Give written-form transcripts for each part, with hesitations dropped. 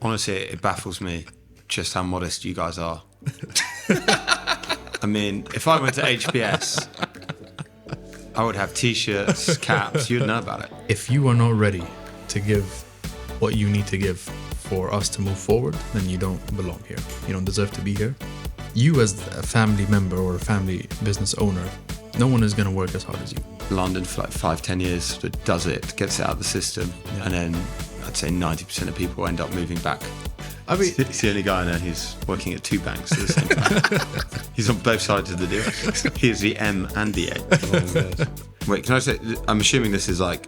Honestly, it baffles me just how modest you guys are. I mean, if I went to HBS, I would have T-shirts, caps. You'd know about it. If you are not ready to give what you need to give for us to move forward, then you don't belong here. You don't deserve to be here. You as a family member or a family business owner, no one is going to work as hard as you. London for like 5-10 years does it, gets it out of the system, and then I'd say 90% of people end up moving back. I mean, he's the only guy I know who's working at 2 banks at the same time. He's on both sides of the deal. He's the M and the A. Wait, can I say, I'm assuming this is like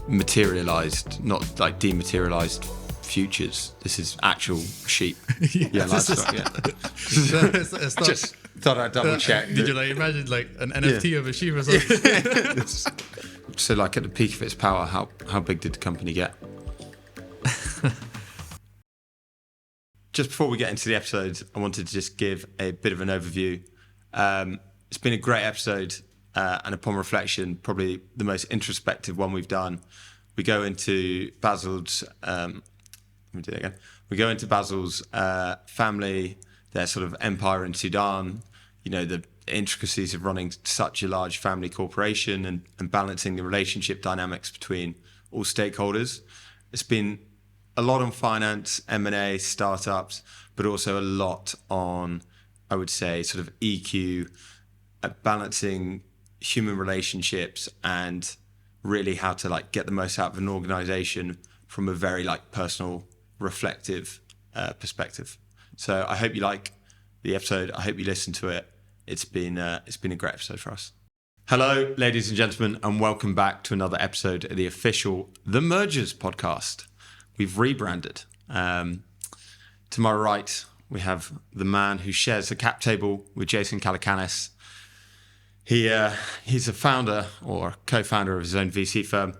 materialised, not like dematerialised futures. This is actual sheep. Yeah, livestock. Yeah. it's not, Just thought I'd double check. Did you like imagine like an NFT of a sheep or something? So like at the peak of its power, how big did the company get? Just before we get into the episode, I wanted to just give a bit of an overview. It's been a great episode, and upon reflection, probably the most introspective one we've done. We go into Basil's. Let me do that again. We go into Basil's family, their sort of empire in Sudan. You know, the intricacies of running such a large family corporation and balancing the relationship dynamics between all stakeholders. It's been a lot on finance, M&A, startups, but also a lot on, I would say, sort of EQ, balancing human relationships and really how to like get the most out of an organization from a very like personal, reflective perspective. So I hope you like the episode. I hope you listen to it. It's been a great episode for us. Hello, ladies and gentlemen, and welcome back to another episode of the official The Mergers podcast. We've rebranded. To my right, we have the man who shares the cap table with Jason Calacanis. He's a founder or co-founder of his own VC firm.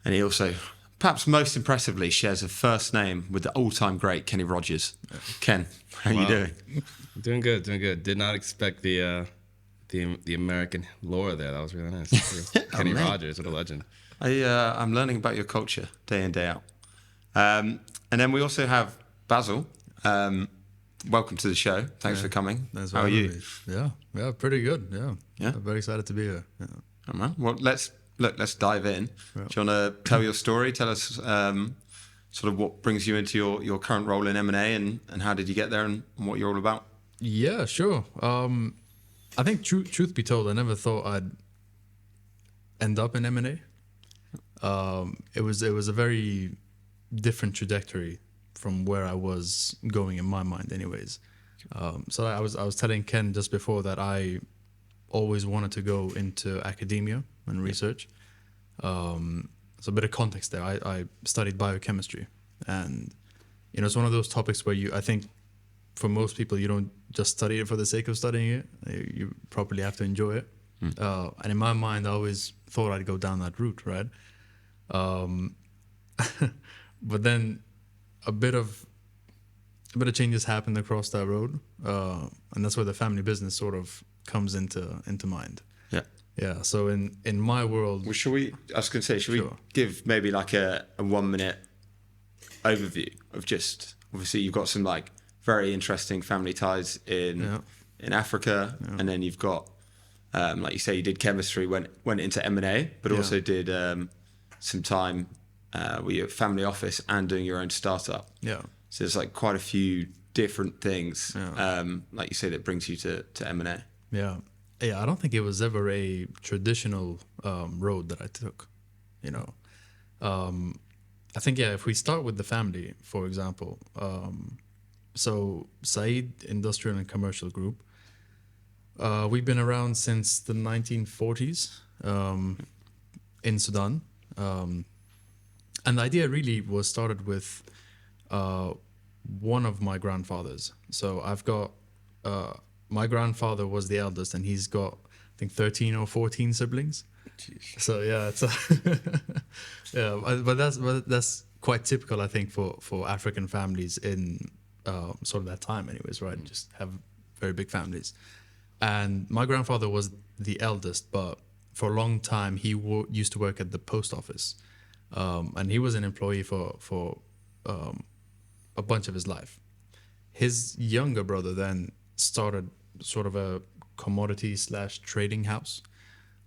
And he also, perhaps most impressively, shares a first name with the all-time great Kenny Rogers. Ken, how are you doing? Doing good. Did not expect the American lore there. That was really nice. Kenny Rogers, what a legend. I'm learning about your culture day in, day out. And then we also have Basil. Welcome to the show. Thanks for coming. How are you? Yeah, pretty good. Yeah, I'm very excited to be here. Yeah. Oh, man. Well, let's dive in. Yeah. Do you want to tell your story? Tell us sort of what brings you into your current role in M&A and how did you get there and what you're all about? Yeah, sure. I think truth be told, I never thought I'd end up in M&A. It was a very different trajectory from where I was going in my mind anyways. So I was telling Ken just before that I always wanted to go into academia and research. So a bit of context there. I studied biochemistry, and you know it's one of those topics where I think for most people you don't just study it for the sake of studying it. You probably have to enjoy it. And in my mind, I always thought I'd go down that route, right? But then a bit of changes happened across that road, and that's where the family business sort of comes into mind. Yeah. So in my world, well, should we give maybe like a 1 minute overview of just obviously you've got some like very interesting family ties in Africa, and then you've got like you say you did chemistry, went into M&A, but also did some time. Where you're at family office and doing your own startup. Yeah. So there's like quite a few different things, like you say, that brings you to M&A. Yeah. I don't think it was ever a traditional road that I took, you know. I think, if we start with the family, for example. So Saeed Industrial and Commercial Group, we've been around since the 1940s in Sudan. And the idea really was started with one of my grandfathers. So I've got, my grandfather was the eldest, and he's got, I think, 13 or 14 siblings. Jeez. So it's but that's quite typical, I think, for African families in sort of that time, anyways, right? Just have very big families. And my grandfather was the eldest, but for a long time he used to work at the post office. And he was an employee for a bunch of his life. His younger brother then started sort of a commodity / trading house,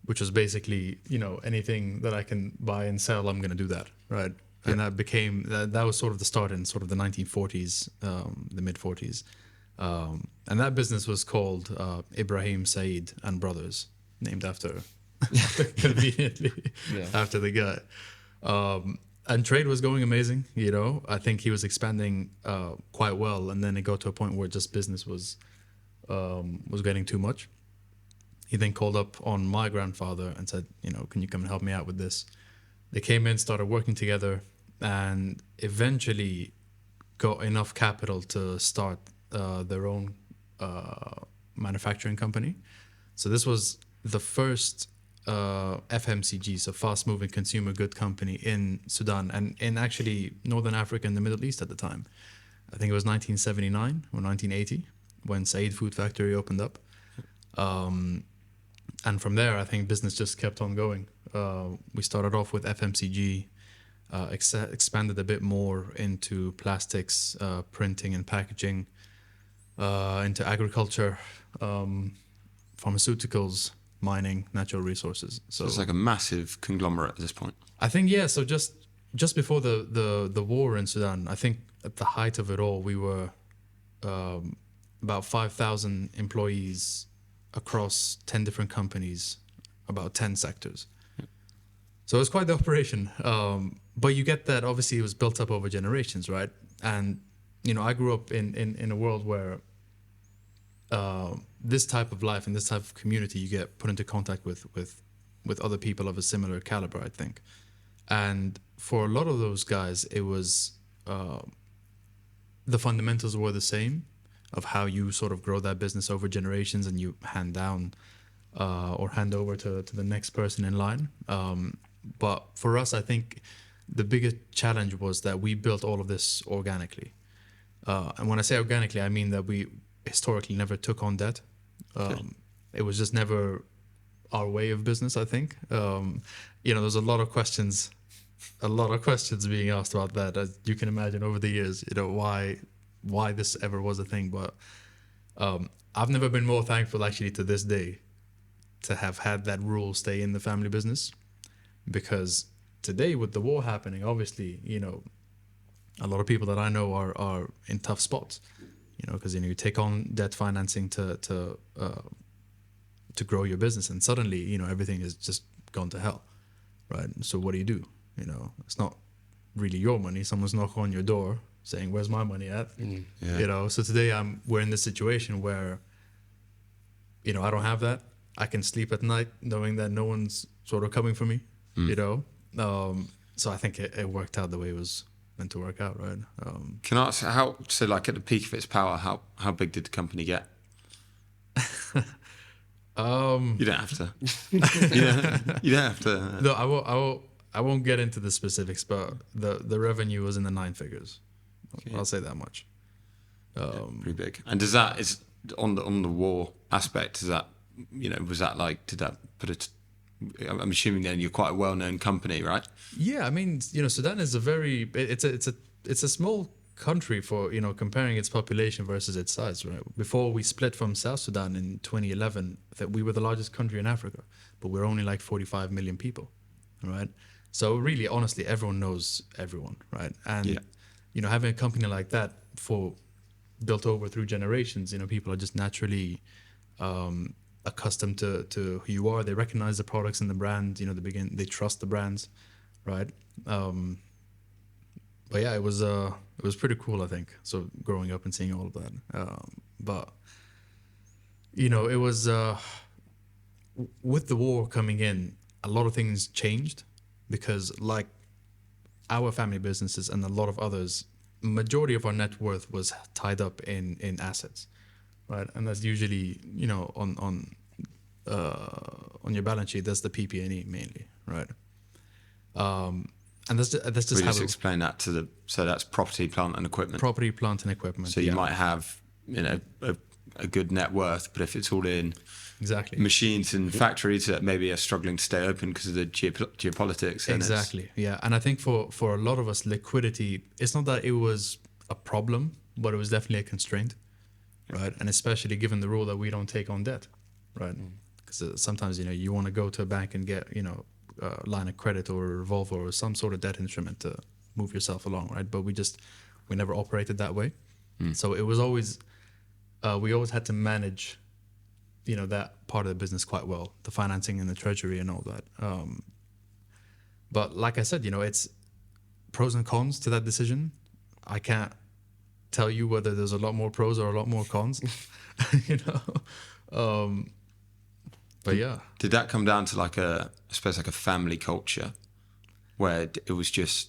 which was basically, anything that I can buy and sell, I'm going to do that, right? Yeah. And that was sort of the start in sort of the 1940s, the mid 40s. And that business was called Ibrahim Saeed and Brothers, named after, conveniently, after the guy. And trade was going amazing, I think he was expanding quite well, and then it got to a point where just business was getting too much. He then called up on my grandfather and said, can you come and help me out with this? They came in, started working together, and eventually got enough capital to start their own manufacturing company. So this was the first FMCG, so fast-moving consumer good company in Sudan and in actually Northern Africa and the Middle East at the time. I think it was 1979 or 1980 when Saeed Food Factory opened up. And from there, I think business just kept on going. We started off with FMCG, expanded a bit more into plastics, printing and packaging, into agriculture, pharmaceuticals, mining, natural resources. So it's like a massive conglomerate at this point. I think, yeah. So just before the war in Sudan, I think at the height of it all, we were about 5,000 employees across 10 different companies, about 10 sectors. So it was quite the operation. But you get that, obviously, it was built up over generations, right? And, I grew up in a world where this type of life and this type of community, you get put into contact with other people of a similar caliber, I think. And for a lot of those guys, it was the fundamentals were the same of how you sort of grow that business over generations and you hand down or hand over to the next person in line. But for us, I think the biggest challenge was that we built all of this organically. And when I say organically, I mean that we historically never took on debt. It was just never our way of business, I think. There's a lot of questions being asked about that, as you can imagine over the years, why this ever was a thing. But I've never been more thankful actually to this day to have had that rule stay in the family business, because today with the war happening, obviously, a lot of people that I know are in tough spots, because you take on debt financing to grow your business, and suddenly everything is just gone to hell, right? So what do? It's not really your money. Someone's knocking on your door saying, "Where's my money at?" Yeah. So today we're in this situation where I don't have that. I can sleep at night knowing that no one's sort of coming for me. So I think it worked out the way it was meant to work out, right? Can I ask so like at the peak of its power, how big did the company get? You don't have to. You don't have to. No, I won't get into the specifics, but the revenue was in the 9 figures. Okay. I'll say that much. Pretty big. And is on the war aspect? Is that was that like, did that put it? I'm assuming then you're quite a well-known company, right? Yeah, I mean, Sudan is it's a small country for comparing its population versus its size, right? Before we split from South Sudan in 2011, that we were the largest country in Africa, but we're only like 45 million people, right? So really, honestly, everyone knows everyone, right? And having a company like that built over through generations, people are just naturally accustomed to who you are. They recognize the products and the brand. They trust the brands, right? But yeah, it was pretty cool, I think. So growing up and seeing all of that, but it was with the war coming in, a lot of things changed, because like our family businesses and a lot of others, majority of our net worth was tied up in assets, right? And that's usually on your balance sheet, that's the PP&E mainly, right? And that's just how. Just explain that so that's property, plant, and equipment. Property, plant, and equipment. So you might have a good net worth, but if it's all in machines and factories that maybe are struggling to stay open because of the geopolitics. Exactly. Yeah, and I think for a lot of us, liquidity, it's not that it was a problem, but it was definitely a constraint, right? And especially given the rule that we don't take on debt, right? Because sometimes, you know, you want to go to a bank and get, you know, a line of credit or a revolver or some sort of debt instrument to move yourself along, right? But we never operated that way. So it was always, we always had to manage, you know, that part of the business quite well, the financing and the treasury and all that. But like I said, you know, it's pros and cons to that decision. I can't tell you whether there's a lot more pros or a lot more cons, you know. But yeah. Did that come down to like I suppose like a family culture where it was just,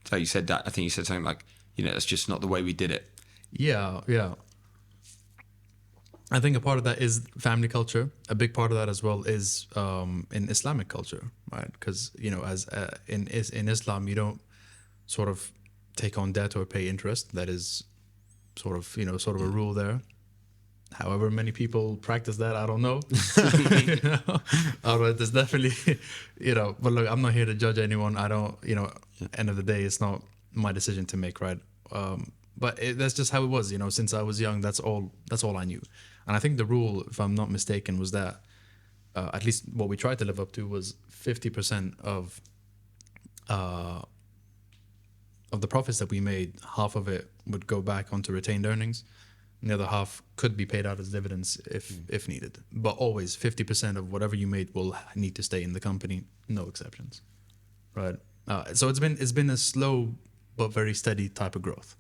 so you said that, I think you said something like, you know, that's just not the way we did it. Yeah. I think a part of that is family culture. A big part of that as well is in Islamic culture, right? Because, you know, as in Islam, you don't sort of take on debt or pay interest. That is sort of a rule there. However many people practice that, I don't know. You know? Although there's definitely, you know, but look, I'm not here to judge anyone. I don't, you know, end of the day, it's not my decision to make, right? But that's just how it was, you know, since I was young, that's all I knew. And I think the rule, if I'm not mistaken, was that at least what we tried to live up to was 50% of the profits that we made, half of it would go back onto retained earnings. And the other half could be paid out as dividends if needed. But always 50% of whatever you made will need to stay in the company, no exceptions, right? So it's been a slow but very steady type of growth,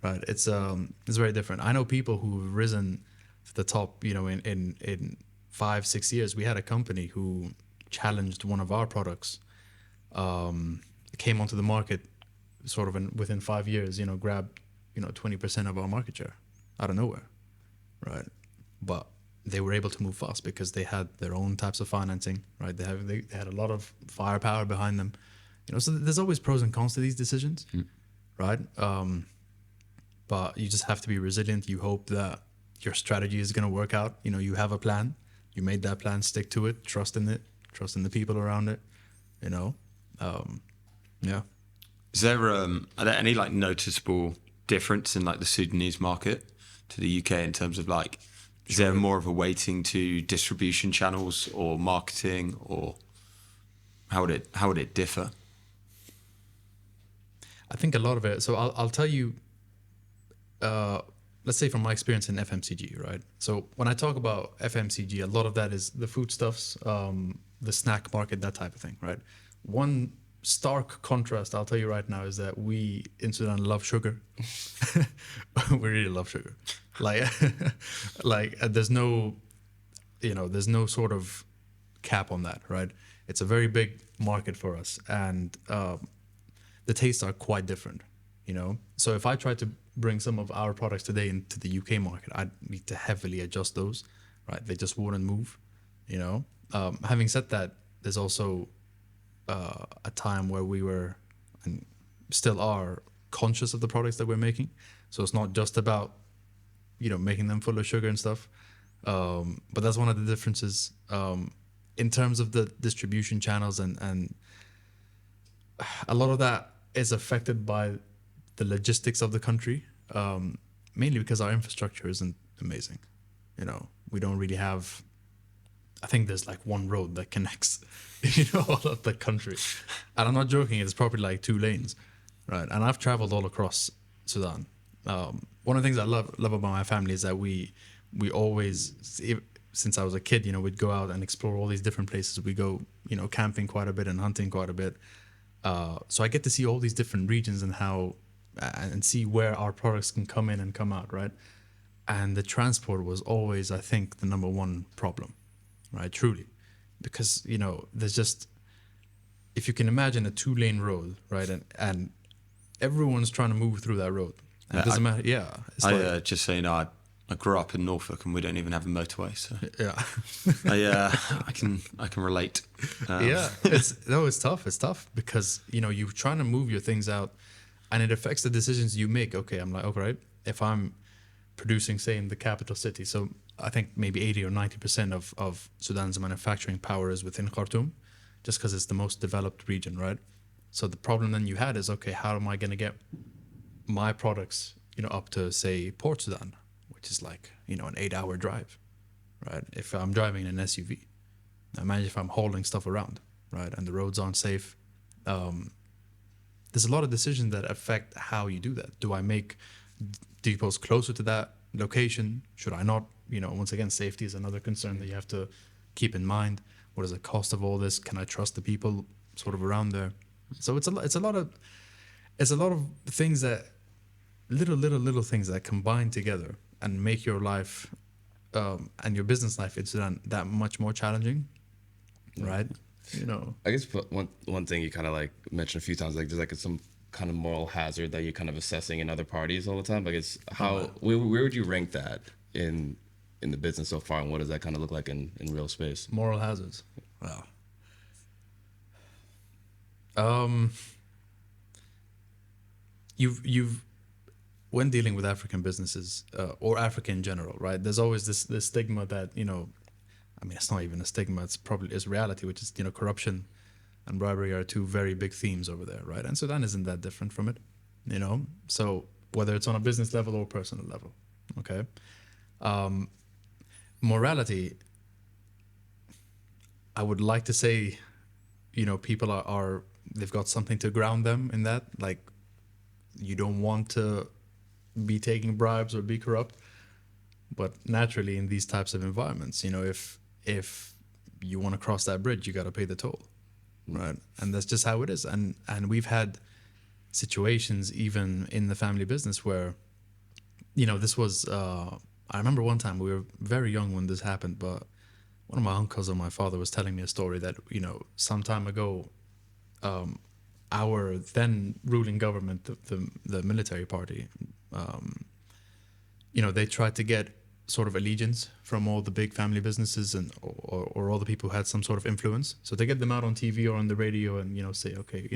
right? It's very different. I know people who've risen to the top, you know, in 5-6 years. We had a company who challenged one of our products, came onto the market sort of within 5 years, you know, grabbed, you know, 20% of our market share out of nowhere, right? But they were able to move fast because they had their own types of financing, right? They had a lot of firepower behind them, you know. So there's always pros and cons to these decisions, right? But you just have to be resilient. You hope that your strategy is going to work out. You know, you have a plan. You made that plan. Stick to it. Trust in it. Trust in the people around it. You know, yeah. Is there are there any like noticeable difference in like the Sudanese market to the UK in terms of like, is there more of a weighting to distribution channels or marketing, or how would it differ? I think a lot of it. So I'll tell you. Let's say from my experience in FMCG, right? So when I talk about FMCG, a lot of that is the foodstuffs, the snack market, that type of thing, right? One stark contrast I'll tell you right now is that we in Sudan love sugar. We really love sugar. Like, there's no sort of cap on that, right? It's a very big market for us, and the tastes are quite different, you know. So if I try to bring some of our products today into the UK market, I'd need to heavily adjust those, right? They just wouldn't move, you know. Having said that, there's also a time where we were and still are conscious of the products that we're making. So it's not just about, you know, making them full of sugar and stuff. But that's one of the differences in terms of the distribution channels, and a lot of that is affected by the logistics of the country, mainly because our infrastructure isn't amazing. You know, we don't really have, I think there's like one road that connects, you know, all of the country. And I'm not joking, it's probably like 2 lanes, right? And I've traveled all across Sudan. One of the things I love about my family is that we always, since I was a kid, you know, we'd go out and explore all these different places. We go, you know, camping quite a bit and hunting quite a bit. So I get to see all these different regions and see where our products can come in and come out, right? And the transport was always, I think, the number one problem, right? Truly. Because, you know, there's just, if you can imagine a 2-lane road, right? And everyone's trying to move through that road. And it doesn't matter. Yeah. It's just so you know, I grew up in Norfolk and we don't even have a motorway, so yeah. I can relate. Yeah, it's tough. It's tough because, you know, you're trying to move your things out, and it affects the decisions you make. Okay, I'm like, okay, if I'm producing, say, in the capital city, so I think maybe 80 or 90% of Sudan's manufacturing power is within Khartoum, just because it's the most developed region, right? So the problem then you had is, okay, how am I going to get my products, up to say Port Sudan, which is like, an 8-hour drive, right? If I'm driving in an SUV, imagine if I'm hauling stuff around, right? And the roads aren't safe. There's a lot of decisions that affect how you do that. Do I make depots closer to that location? Should I not? Once again, safety is another concern that you have to keep in mind. What is the cost of all this? Can I trust the people sort of around there? So it's a lot of things that little things that combine together and make your life and your business life in Sudan that much more challenging, right? I guess one thing you kind of like mentioned a few times, like there's like some kind of moral hazard that you're kind of assessing in other parties all the time. Like it's where would you rank that in the business so far, and what does that kind of look like in real space? Moral hazards. Wow. You've when dealing with African businesses or Africa in general, right? There's always this stigma that it's not even a stigma. It's reality, which is corruption and bribery are two very big themes over there, right? And Sudan isn't that different from it, So whether it's on a business level or personal level, okay. Morality, I would like to say, people are they've got something to ground them in that. Like, you don't want to be taking bribes or be corrupt, but naturally in these types of environments, if you want to cross that bridge, you got to pay the toll, right? And that's just how it is. And we've had situations even in the family business where, this was. I remember one time we were very young when this happened, but one of my uncles or my father was telling me a story that some time ago, our then ruling government, the military party, they tried to get sort of allegiance from all the big family businesses and or all the people who had some sort of influence. So to get them out on TV or on the radio and say, okay,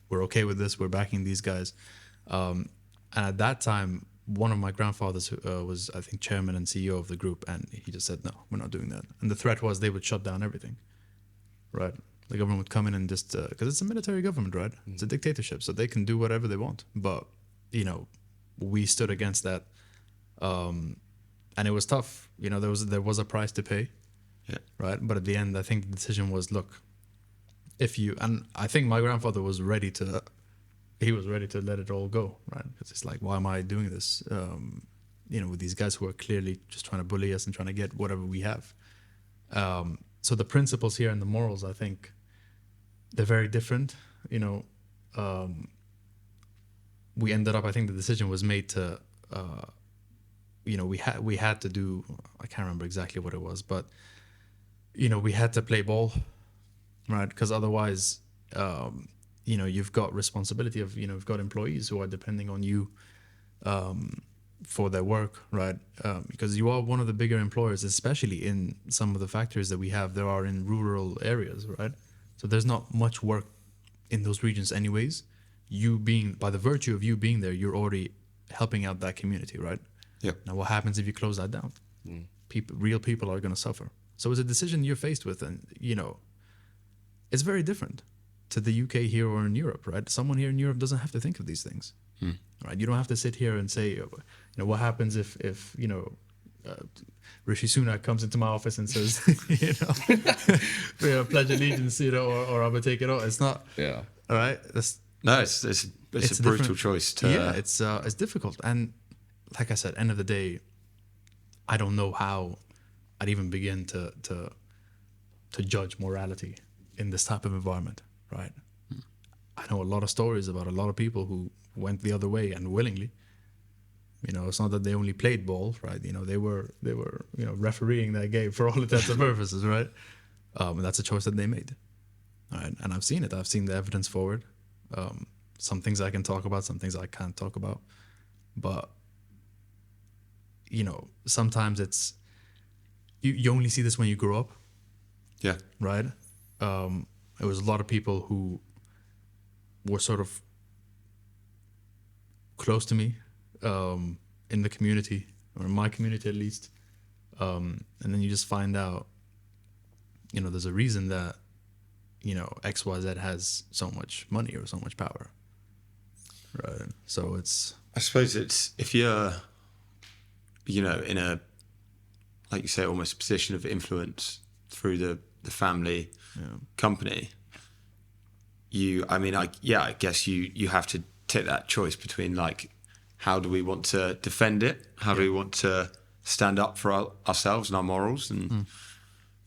we're okay with this, we're backing these guys. And at that time, one of my grandfathers was, I think, chairman and CEO of the group, and he just said, no, we're not doing that. And the threat was they would shut down everything, right? The government would come in and just, because it's a military government, right? It's a dictatorship, so they can do whatever they want. But, we stood against that. And it was tough. There was a price to pay, right? But at the end, I think the decision was, look, and I think my grandfather was ready to let it all go, right? Because it's like, why am I doing this? With these guys who are clearly just trying to bully us and trying to get whatever we have. So the principles here and the morals, I think, they're very different. We ended up, I think the decision was made to, we had to do, I can't remember exactly what it was, but, we had to play ball, right? Because otherwise, you've got responsibility of, you've got employees who are depending on you for their work, right? Because you are one of the bigger employers, especially in some of the factories that we have. There are in rural areas, right? So there's not much work in those regions anyways. By the virtue of you being there, you're already helping out that community, right? Yep. Now what happens if you close that down? Real people are going to suffer. So it's a decision you're faced with, and it's very different to the UK here or in Europe, right? Someone here in Europe doesn't have to think of these things, right? You don't have to sit here and say, what happens if Rishi Sunak comes into my office and says, pledge allegiance, or I'm gonna take it off. It's not, all right. It's a brutal choice. It's difficult, and like I said, end of the day, I don't know how I'd even begin to judge morality in this type of environment. Right. I know a lot of stories about a lot of people who went the other way and willingly. It's not that they only played ball, right? They were refereeing that game for all intents and purposes, right? And that's a choice that they made. All right. And I've seen it. I've seen the evidence forward. Some things I can talk about, some things I can't talk about. But sometimes it's you only see this when you grow up. Yeah. Right? It was a lot of people who were sort of close to me in the community, or in my community at least. And then you just find out, there's a reason that, XYZ has so much money or so much power. right? So it's I suppose it's if you're, in a, like you say, almost a position of influence through the family company. I guess you have to take that choice between like, how do we want to defend it? How do we want to stand up for ourselves and our morals? And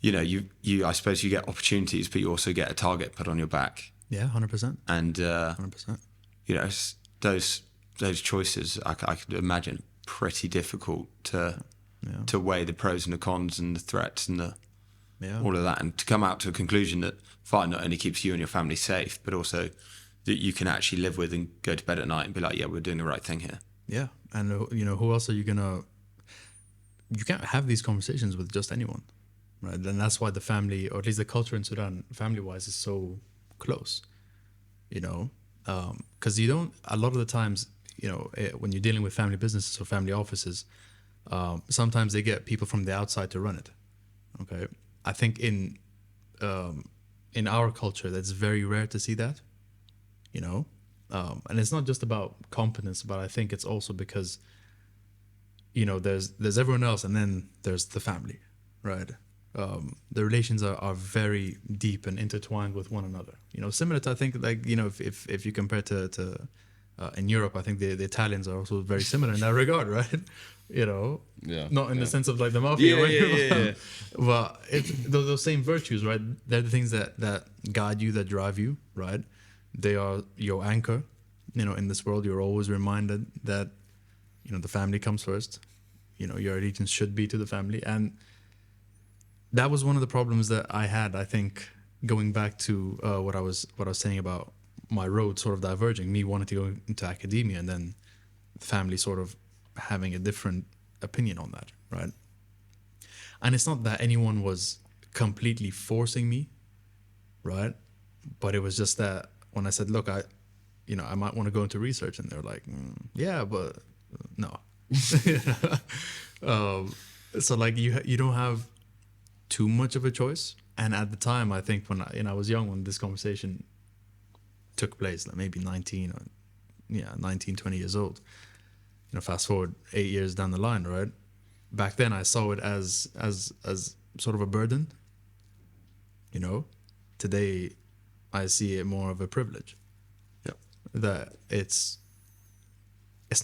I suppose you get opportunities, but you also get a target put on your back. yeah, 100%. And 100%. Those choices, I could imagine, pretty difficult to weigh the pros and the cons and the threats and all of that, and to come out to a conclusion that fire not only keeps you and your family safe, but also that you can actually live with and go to bed at night and be like, yeah, we're doing the right thing here. Yeah, and who else are you gonna? You can't have these conversations with just anyone, right? And that's why the family, or at least the culture in Sudan, family-wise, is so close. Because you don't. A lot of the times, when you're dealing with family businesses or family offices, sometimes they get people from the outside to run it. Okay, I think in our culture, that's very rare to see that. And it's not just about competence, but I think it's also because, there's everyone else, and then there's the family, right? The relations are very deep and intertwined with one another. Similar to, I think, like, if you compare to in Europe, I think the Italians are also very similar in that regard, right? Not in the sense of like the mafia, but it's those same virtues, right? They're the things that guide you, that drive you, right? They are your anchor. In this world, you're always reminded that, the family comes first. Your allegiance should be to the family. And that was one of the problems that I had, I think, going back to what I was saying about my road sort of diverging, me wanting to go into academia, and then the family sort of having a different opinion on that, right? And it's not that anyone was completely forcing me, right? But it was just that when I said, look, I might want to go into research, and they're like, yeah, but no. So like you don't have too much of a choice. And at the time, I think when I was young, when this conversation took place, like maybe 19, 20 years old, fast forward 8 years down the line, right? Back then I saw it as sort of a burden. Today I see it more of a privilege. Yeah. That it's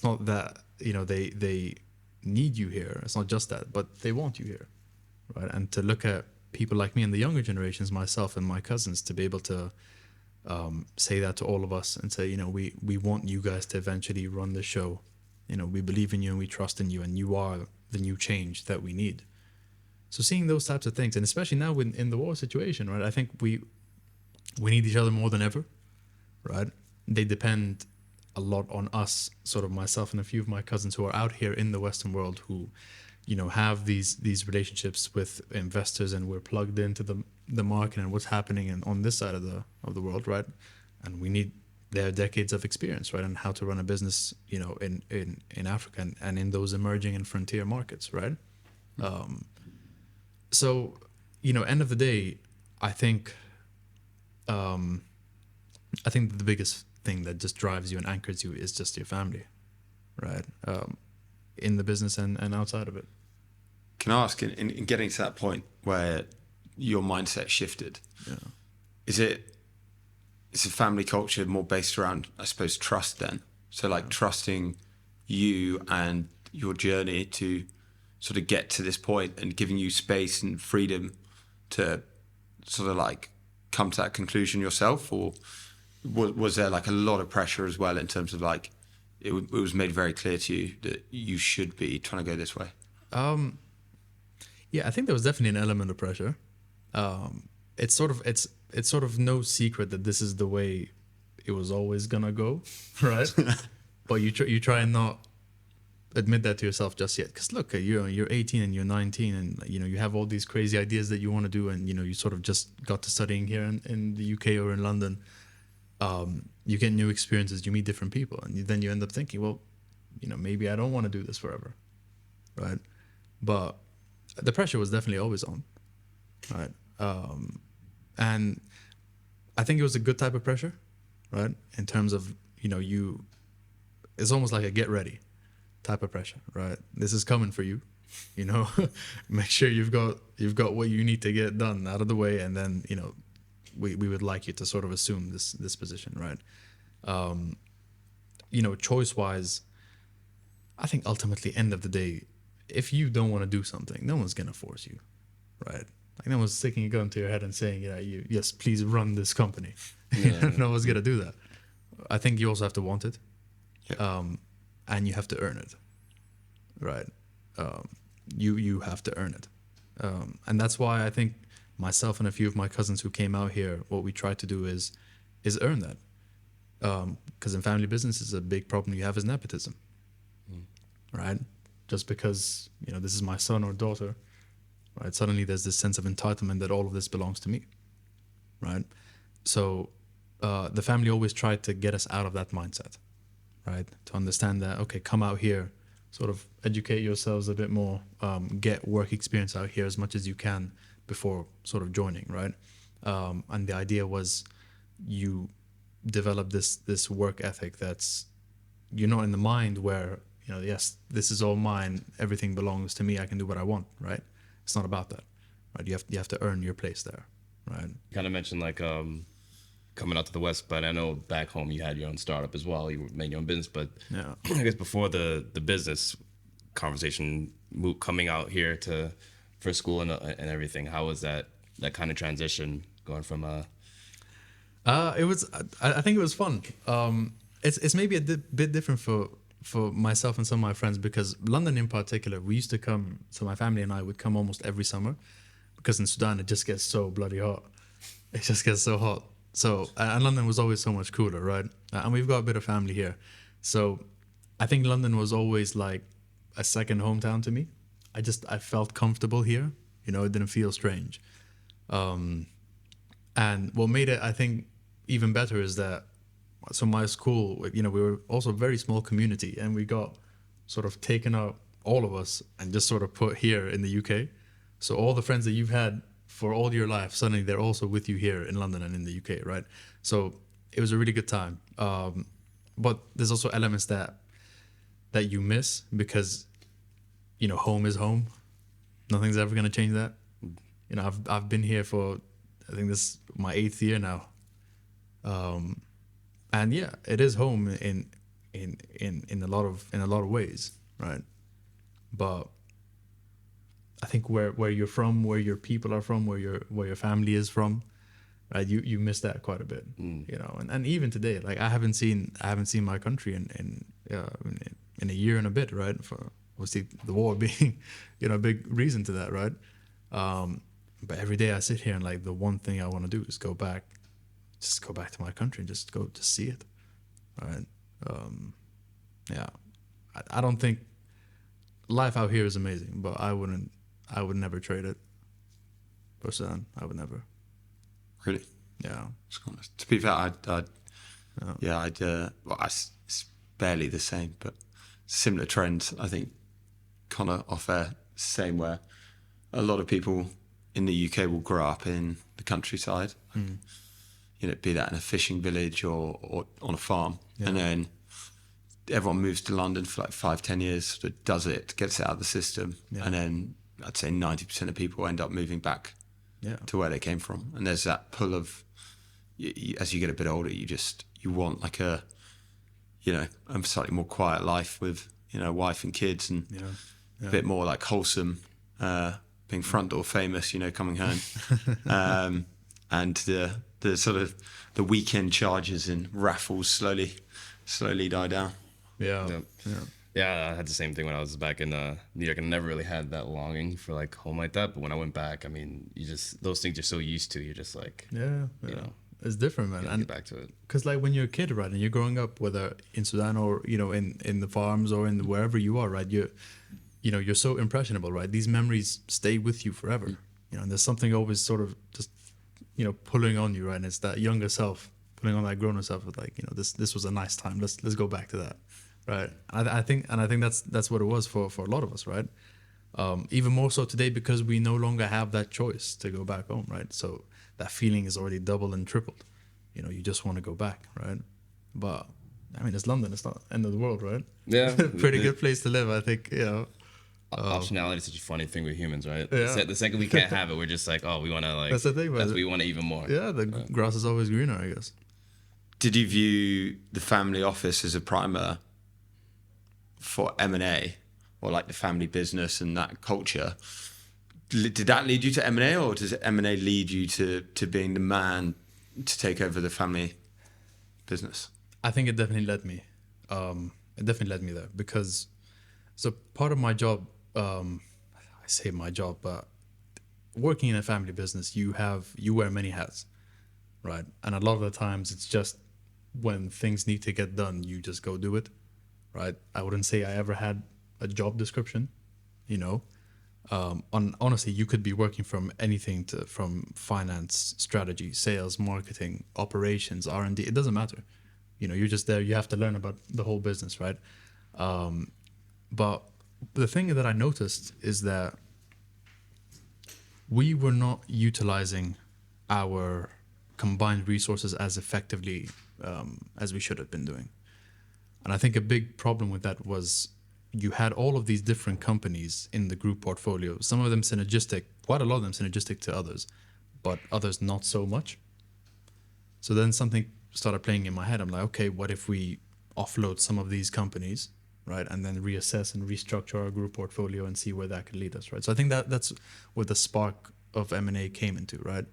not that, they need you here. It's not just that, but they want you here, right? And to look at people like me and the younger generations, myself and my cousins, to be able to say that to all of us and say, we want you guys to eventually run the show. We believe in you and we trust in you, and you are the new change that we need. So seeing those types of things, and especially now in the war situation, right? I think we need each other more than ever, right? They depend a lot on us, sort of myself and a few of my cousins who are out here in the Western world, who, have these relationships with investors, and we're plugged into the market and what's happening on this side of the world, right? And we need their decades of experience, right, and how to run a business, in Africa and in those emerging and frontier markets, right? So, end of the day, I think the biggest thing that just drives you and anchors you is just your family, right? In the business and outside of it. Can I ask, in getting to that point where your mindset shifted, is a family culture more based around, I suppose, trust then? So like trusting you and your journey to sort of get to this point, and giving you space and freedom to sort of like come to that conclusion yourself? Or was there like a lot of pressure as well, in terms of like it was made very clear to you that you should be trying to go this way? Yeah, I think there was definitely an element of pressure. It's sort of no secret that this is the way it was always gonna go, right? But you try and not admit that to yourself just yet, because look, you're 18 and you're 19, and you have all these crazy ideas that you want to do, and you sort of just got to studying here in the UK or in London. You get new experiences, you meet different people, and then you end up thinking, well, maybe I don't want to do this forever, right? But the pressure was definitely always on, right? And I think it was a good type of pressure, right? In terms of, you it's almost like a get ready type of pressure, right? This is coming for you, you know. Make sure you've got what you need to get done out of the way, and then, you know, we would like you to sort of assume this position, right? You know, choice wise, I think ultimately, end of the day, if you don't want to do something, no one's gonna force you, right? Like, no one's sticking a gun to your head and saying, yeah, yes, please run this company. Yeah. No one's gonna do that. I think you also have to want it, Yeah. and you have to earn it, right? You have to earn it, and that's why I think myself and a few of my cousins who came out here, what we try to do is earn that, because in family businesses, a big problem you have is nepotism, right? Just because, you know, this is my son or daughter, right? Suddenly there's this sense of entitlement that all of this belongs to me, right? So the family always tried to get us out of that mindset, right? To understand that, okay, come out here, sort of educate yourselves a bit more, get work experience out here as much as you can before sort of joining, right? And the idea was you develop this work ethic that's, you're not in the mind where, you know, yes, this is all mine, everything belongs to me, I can do what I want, right? It's not about that, right? You have to earn your place there, right? You kind of mentioned like coming out to the West, but I know back home you had your own startup as well. You made your own business, but Yeah. I guess before the business conversation, coming out here to for school and everything, how was that kind of transition going from It was. I think it was fun. It's maybe a bit different for myself and some of my friends, because London in particular, we used to come. So my family and I would come almost every summer, because in Sudan it just gets so bloody hot. It just gets so hot. So and London was always so much cooler, right? And we've got a bit of family here, so I think London was always like a second hometown to me. I felt comfortable here. You know, it didn't feel strange. And what made it, I think, even better is that, so my school, you know, we were also a very small community, and we got sort of taken out, all of us, and just sort of put here in the UK. So all the friends that you've had for all your life, suddenly they're also with you here in London and in the UK, right? So it was a really good time. But there's also elements that you miss, because, you know, home is home. Nothing's ever going to change that. You know, I've been here for, I think this is my 8th year now. And yeah, it is home in a lot of ways, right? But I think where you're from, where your people are from, where your family is from, right? You miss that quite a bit, you know. And even today, like I haven't seen my country in a year and a bit, right? For obviously the war being, you know, a big reason to that, right? But every day I sit here and like the one thing I want to do is go back to my country and just go to see it, right? Yeah, I don't think life out here is amazing, but I would never trade it for Sudan. I would never. Really? Yeah. To be fair, it's barely the same, but similar trends. I think kind of off air, same, where a lot of people in the UK will grow up in the countryside, you know, be that in a fishing village or on a farm, and then everyone moves to London for like 5-10 years, sort of does it, gets it out of the system, and then I'd say 90% of people end up moving back to where they came from. And there's that pull of, as you get a bit older, you want like a, you know, a slightly more quiet life with, you know, wife and kids, and a bit more like wholesome, being front door famous, you know, coming home, and the sort of the weekend charges and raffles slowly die down. Yeah. Yeah, I had the same thing when I was back in New York, and never really had that longing for like home like that. But when I went back, I mean, you just, those things you're so used to, you're just like, you know, it's different, man. and get back to it. Because like when you're a kid, right, and you're growing up, whether in Sudan or, you know, in the farms or in wherever you are, right, you're so impressionable, right? These memories stay with you forever, you know. And there's something always sort of just, you know, pulling on you, right? And it's that younger self pulling on that grown-up self with like, you know, this was a nice time. Let's go back to that, right? I think that's what it was for a lot of us, right? Even more so today, because we no longer have that choice to go back home, right? So that feeling is already doubled and tripled. You know, you just want to go back, right? But I mean, it's London. It's not the end of the world, right? Yeah. Pretty good place to live, I think. Optionality is such a funny thing with humans, right? Yeah. The second we can't have it, we're just like, oh, we want to like. That's the thing, That's we want it even more. Yeah, the grass is always greener, I guess. Did you view the family office as a primer for M&A, or like the family business and that culture? Did that lead you to M&A, or does M&A lead you to being the man to take over the family business? I think it definitely led me. It definitely led me there because, so part of my job, I say my job, but working in a family business, you wear many hats, right? And a lot of the times it's just when things need to get done, you just go do it, right? I wouldn't say I ever had a job description, you know. Honestly, you could be working from anything from finance, strategy, sales, marketing, operations, R&D. It doesn't matter. You know, you're just there. You have to learn about the whole business, right? But the thing that I noticed is that we were not utilizing our combined resources as effectively as we should have been doing. And I think a big problem with that was you had all of these different companies in the group portfolio, some of them synergistic, quite a lot of them synergistic to others, but others not so much. So then something started playing in my head. I'm like, okay, what if we offload some of these companies, right? And then reassess and restructure our group portfolio and see where that could lead us, right? So I think that's where the spark of M&A came into, right?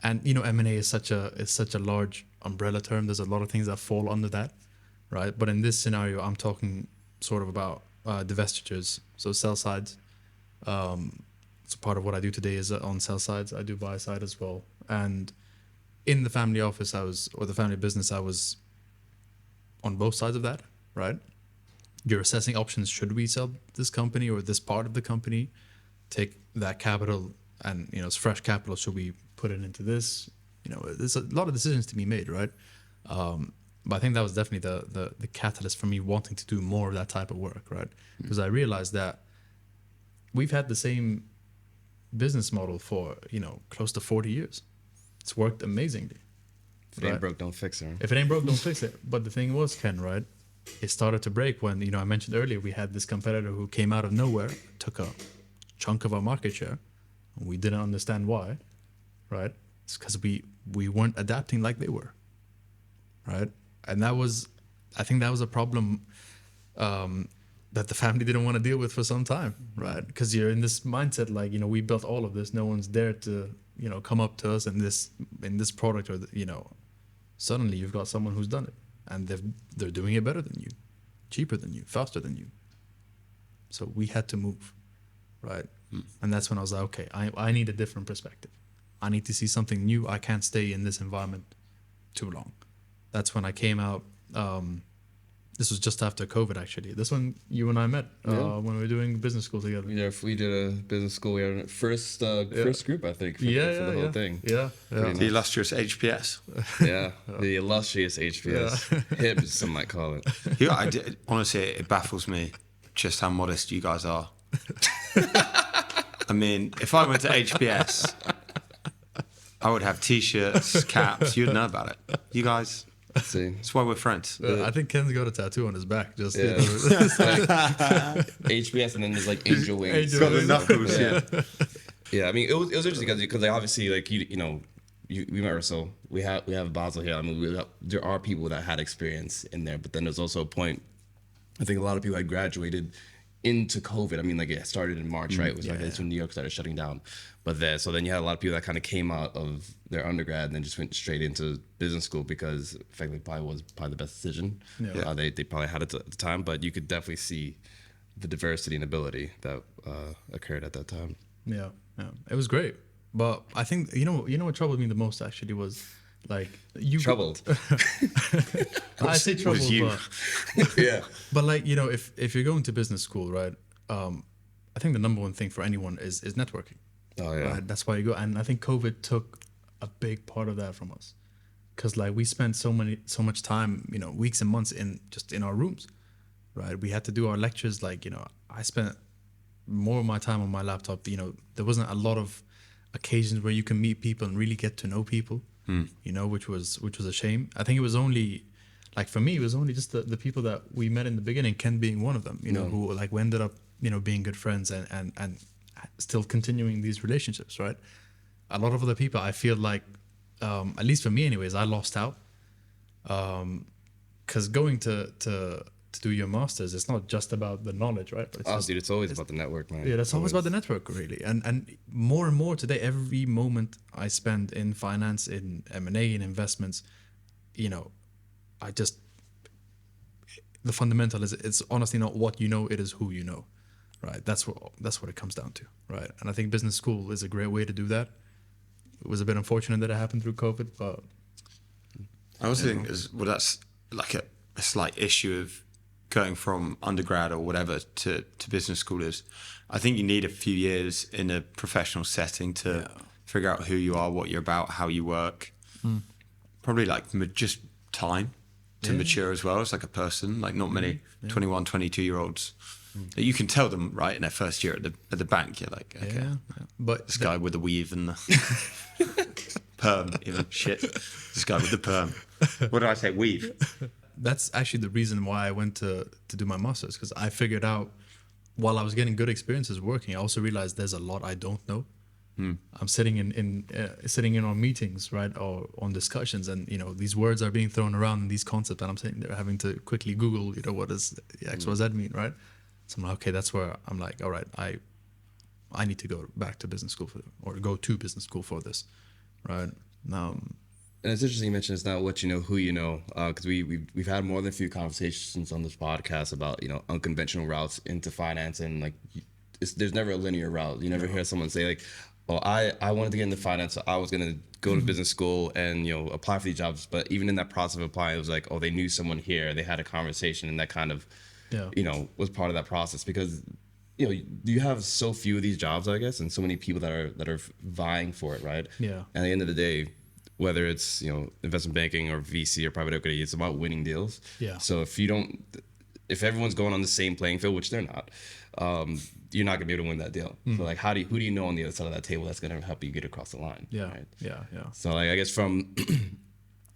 And you know, M&A is such a large umbrella term. There's a lot of things that fall under that, right? But in this scenario, I'm talking sort of about divestitures, so sell sides. So part of what I do today is on sell sides. I do buy side as well. And in the family office, or the family business, I was on both sides of that, right? You're assessing options. Should we sell this company or this part of the company? Take that capital and, you know, it's fresh capital. Should we put it into this? You know, there's a lot of decisions to be made, right? But I think that was definitely the catalyst for me wanting to do more of that type of work, right? Because I realized that we've had the same business model for, you know, close to 40 years. It's worked amazingly. If it ain't broke, don't fix it. If it ain't broke, don't fix it. But the thing was, Ken, right? It started to break when, you know, I mentioned earlier, we had this competitor who came out of nowhere, took a chunk of our market share. And we didn't understand why, right? It's because we weren't adapting like they were, right? And I think that was a problem that the family didn't want to deal with for some time, right? Because you're in this mindset, like, you know, we built all of this. No one's there to, you know, come up to us in this product, or, you know, suddenly you've got someone who's done it and they're doing it better than you, cheaper than you, faster than you. So we had to move, right? And that's when I was like, okay, I need a different perspective. I need to see something new. I can't stay in this environment too long. That's when I came out. This was just after COVID, actually. This one you and I met when we were doing business school together. Yeah, we did a business school. We had our first group, I think, for the whole thing. Yeah. The illustrious HPS. Yeah, the illustrious HPS. HIB, some might call it. Honestly, it baffles me just how modest you guys are. I mean, if I went to HPS, I would have T-shirts, caps. You'd know about it. You guys... See, that's why we're friends. I think Ken's got a tattoo on his back. Just yeah. HBS, and then there's like angel wings. Got the knuckles. Yeah. I mean, it was interesting because like, obviously, like we met Russell. We have Basil here. I mean, there are people that had experience in there, but then there's also a point. I think a lot of people had graduated into COVID. I mean, like it started in March, right? It was that's when New York started shutting down. But then you had a lot of people that kind of came out of their undergrad and then just went straight into business school because effectively was the best decision. Yeah. They probably had it at the time, but you could definitely see the diversity and ability that occurred at that time. Yeah, it was great. But I think you know what troubled me the most actually was like you troubled. I say troubled, you. but yeah. But like, you know, if you're going to business school, right? I think the number one thing for anyone is networking. Oh yeah. Right? That's why you go. And I think COVID took a big part of that from us, because like we spent so much time, you know, weeks and months in our rooms, right? We had to do our lectures. Like, you know, I spent more of my time on my laptop. You know, there wasn't a lot of occasions where you can meet people and really get to know people. You know, which was a shame. I think it was only like for me, it was only just the people that we met in the beginning, Ken being one of them, you know, who like we ended up, you know, being good friends and still continuing these relationships, right? A lot of other people, I feel like, at least for me anyways, I lost out. Because going to do your masters, it's not just about the knowledge, right? But Dude, it's always about the network, man. yeah, that's always about the network, really. And more and more today, every moment I spend in finance, in M&A, in investments, you know, the fundamental is, it's honestly not what you know, it is who you know, right? That's what it comes down to, right? And I think business school is a great way to do that. It was a bit unfortunate that it happened through COVID, but I also think that's like a slight issue of going from undergrad or whatever to business school is, I think you need a few years in a professional setting to figure out who you are, what you're about, how you work. Probably like just time to mature as well as like a person. Like not many 21, 22-year-olds. You can tell them right in their first year at the bank. You're like, okay, but this guy with the weave and the perm, even shit. This guy with the perm. What did I say? Weave. That's actually the reason why I went to do my master's, because I figured out while I was getting good experiences working, I also realized there's a lot I don't know. I'm sitting in on meetings, right, or on discussions, and you know these words are being thrown around and these concepts, and I'm sitting there having to quickly Google, you know, what does XYZ mean, right? So I'm like, okay, that's where I'm like, all right, I need to go back to business school or go to business school for this, right? And it's interesting you mentioned it's not what you know, who you know, because we've had more than a few conversations on this podcast about, you know, unconventional routes into finance, and like there's never a linear route. You never hear someone say like, well, I wanted to get into finance, so I was gonna go to business school and, you know, apply for these jobs. But even in that process of applying, it was like, oh, they knew someone here, they had a conversation, and that kind of, you know, was part of that process, because you know you have so few of these jobs, I guess, and so many people that are vying for it, right? Yeah. And at the end of the day, whether it's, you know, investment banking or VC or private equity, it's about winning deals. Yeah. So if everyone's going on the same playing field, which they're not, you're not gonna be able to win that deal. So like, who do you know on the other side of that table that's gonna help you get across the line? Yeah. Right? Yeah. So like, I guess from,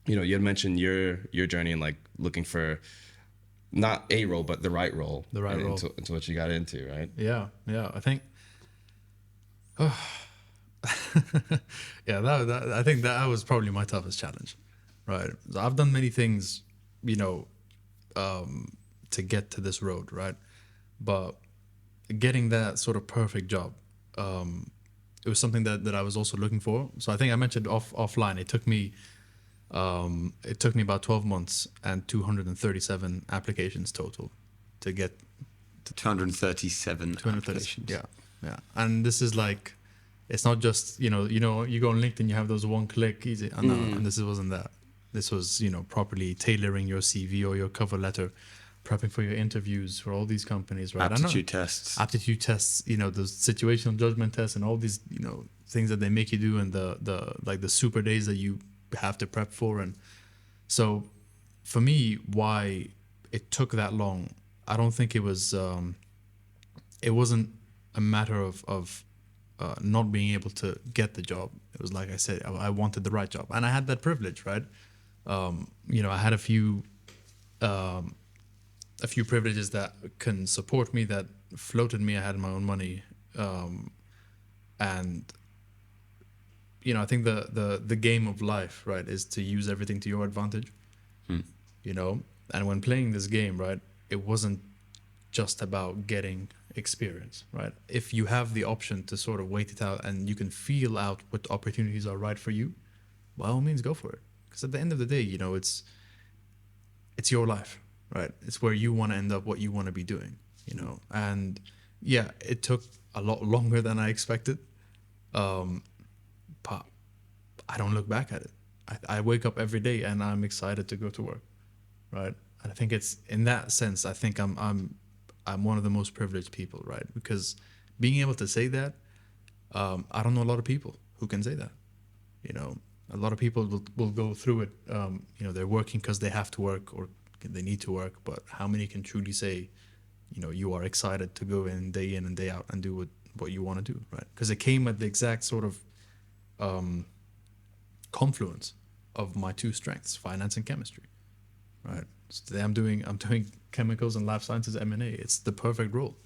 you know, you had mentioned your journey and like looking for not a role, but the right role. The right role. Into what you got into, right? Yeah. I think. I think that was probably my toughest challenge, right? So I've done many things, you know, to get to this road, right? But getting that sort of perfect job, it was something that I was also looking for. So I think I mentioned offline. It took me about 12 months and 237 applications total to get to 237 applications. Yeah. And this is like, it's not just, you go on LinkedIn, you have those one click easy. And this wasn't that. This was, you know, properly tailoring your CV or your cover letter, prepping for your interviews for all these companies, right? Aptitude tests, you know, the situational judgment tests and all these, you know, things that they make you do, and the super days that you have to prep for. And so for me, why it took that long, I don't think it wasn't a matter of not being able to get the job. It was like I said, I wanted the right job, and I had that privilege, right? You know, I had a few privileges that can support me, that floated me. I had my own money, and you know, I think the game of life, right, is to use everything to your advantage. You know, and when playing this game, right, it wasn't just about getting experience, right? If you have the option to sort of wait it out and you can feel out what opportunities are right for you, by all means go for it. Because at the end of the day, you know, it's your life, right? It's where you want to end up, what you want to be doing, you know. And yeah, it took a lot longer than I expected, but I don't look back at it. I wake up every day and I'm excited to go to work, right? And I think it's in that sense, I think I'm one of the most privileged people, right? Because being able to say that, I don't know a lot of people who can say that. You know, a lot of people will go through it. You know, they're working because they have to work or they need to work. But how many can truly say, you know, you are excited to go in and day out and do what you want to do, right? Because it came at the exact sort of confluence of my two strengths, finance and chemistry. right? So today I'm doing chemicals and life sciences M&A. It's the perfect role.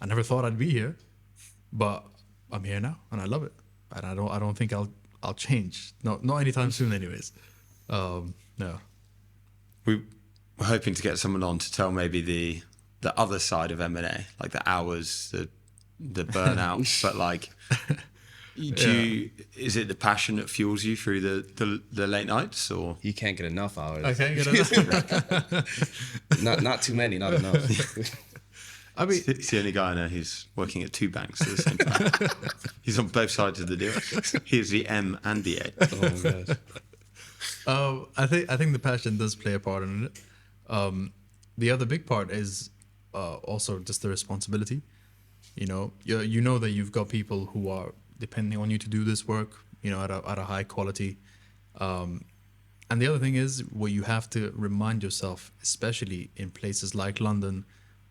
I never thought I'd be here, but I'm here now and I love it. And I don't think I'll change. Not anytime soon, anyways. No. We're hoping to get someone on to tell maybe the other side of M&A, like the hours, the burnout, but like, is it the passion that fuels you through the late nights, or You can't get enough hours. I can't get enough. Not too many, not enough. I mean, it's the only guy I know who's working at two banks at the same time. He's on both sides of the deal. He's the M and the A. Oh my gosh. I think the passion does play a part in it. The other big part is also just the responsibility. You know that you've got people who are depending on you to do this work, at a high quality. And the other thing is, what you have to remind yourself, especially in places like London,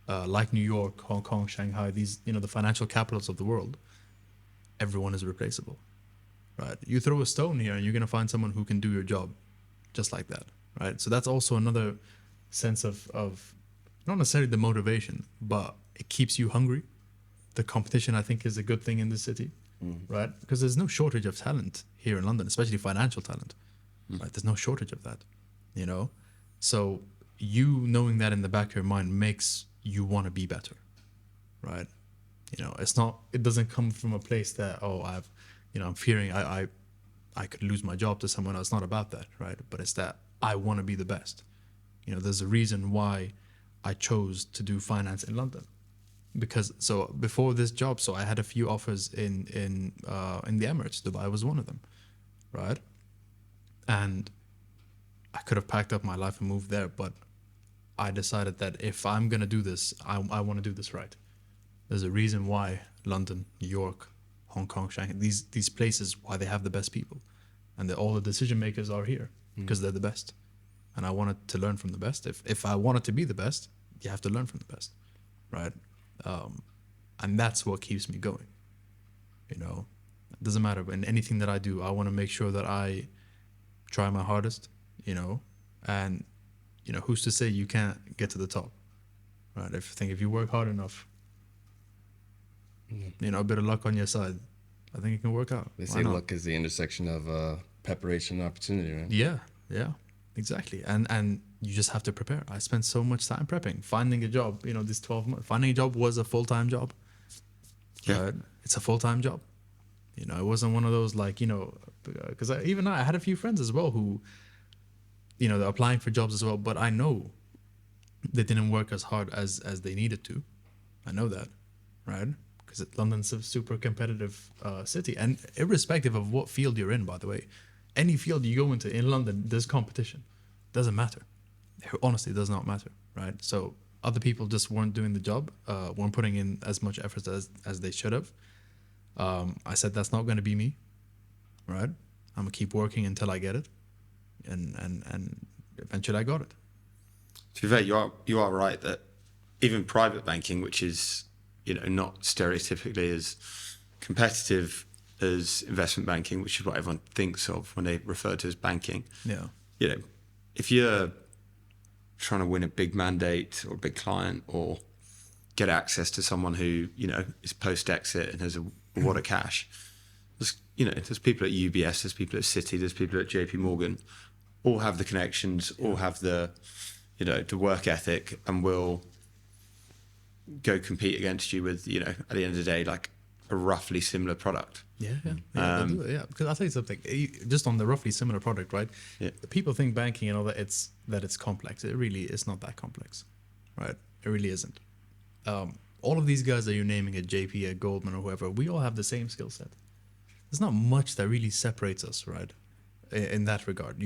like New York, Hong Kong, Shanghai, these, the financial capitals of the world, everyone is replaceable, right? You throw a stone here and you're going to find someone who can do your job just like that, right? So that's also another sense of not necessarily the motivation, but it keeps you hungry. The competition, I think, is a good thing in the city, right? Because there's no shortage of talent here in London, especially financial talent, right? There's no shortage of that, So you knowing that in the back of your mind makes you want to be better, right? It doesn't come from a place that, I'm fearing I could lose my job to someone else. It's not about that, right? But it's that I want to be the best. There's a reason why I chose to do finance in London. Because before this job, I had a few offers in the Emirates. Dubai was one of them, right? And I could have packed up my life and moved there, but I decided that if I'm gonna do this, I want to do this right. There's a reason why London, New York, Hong Kong, Shanghai, these places, why they have the best people, and all the decision makers are here because they're the best. And I wanted to learn from the best. If I wanted to be the best, you have to learn from the best, right? And that's what keeps me going. It doesn't matter. In anything that I do, I want to make sure that I try my hardest, and who's to say you can't get to the top, right? If you work hard enough, a bit of luck on your side, I think it can work out. They say luck is the intersection of preparation and opportunity, right? Yeah, exactly. And you just have to prepare. I spent so much time prepping, finding a job. This 12 months, finding a job was a full-time job. Yeah, right? It's a full-time job. It wasn't one of those because I had a few friends as well who, they're applying for jobs as well. But I know they didn't work as hard as they needed to. I know that, right? Because London's a super competitive city, and irrespective of what field you're in, by the way, any field you go into in London, there's competition. Doesn't matter. Honestly, it does not matter, right? So other people just weren't doing the job, weren't putting in as much effort as they should have. I said that's not going to be me, right? I'm gonna keep working until I get it, and eventually I got it. To be fair, you are right that even private banking, which is not stereotypically as competitive as investment banking, which is what everyone thinks of when they refer to as banking. Yeah. If you're trying to win a big mandate or a big client or get access to someone who is post-exit and has a wad of cash, there's people at UBS, there's people at Citi, there's people at JP Morgan, all have the connections, all have the the work ethic, and will go compete against you with at the end of the day, like a roughly similar product. Yeah. Because I'll tell you something. Just on the roughly similar product, right? Yeah. People think banking and all that it's complex. It really is not that complex, right? It really isn't. All of these guys that you're naming at JP, at Goldman, or whoever, we all have the same skill set. There's not much that really separates us, right? In that regard,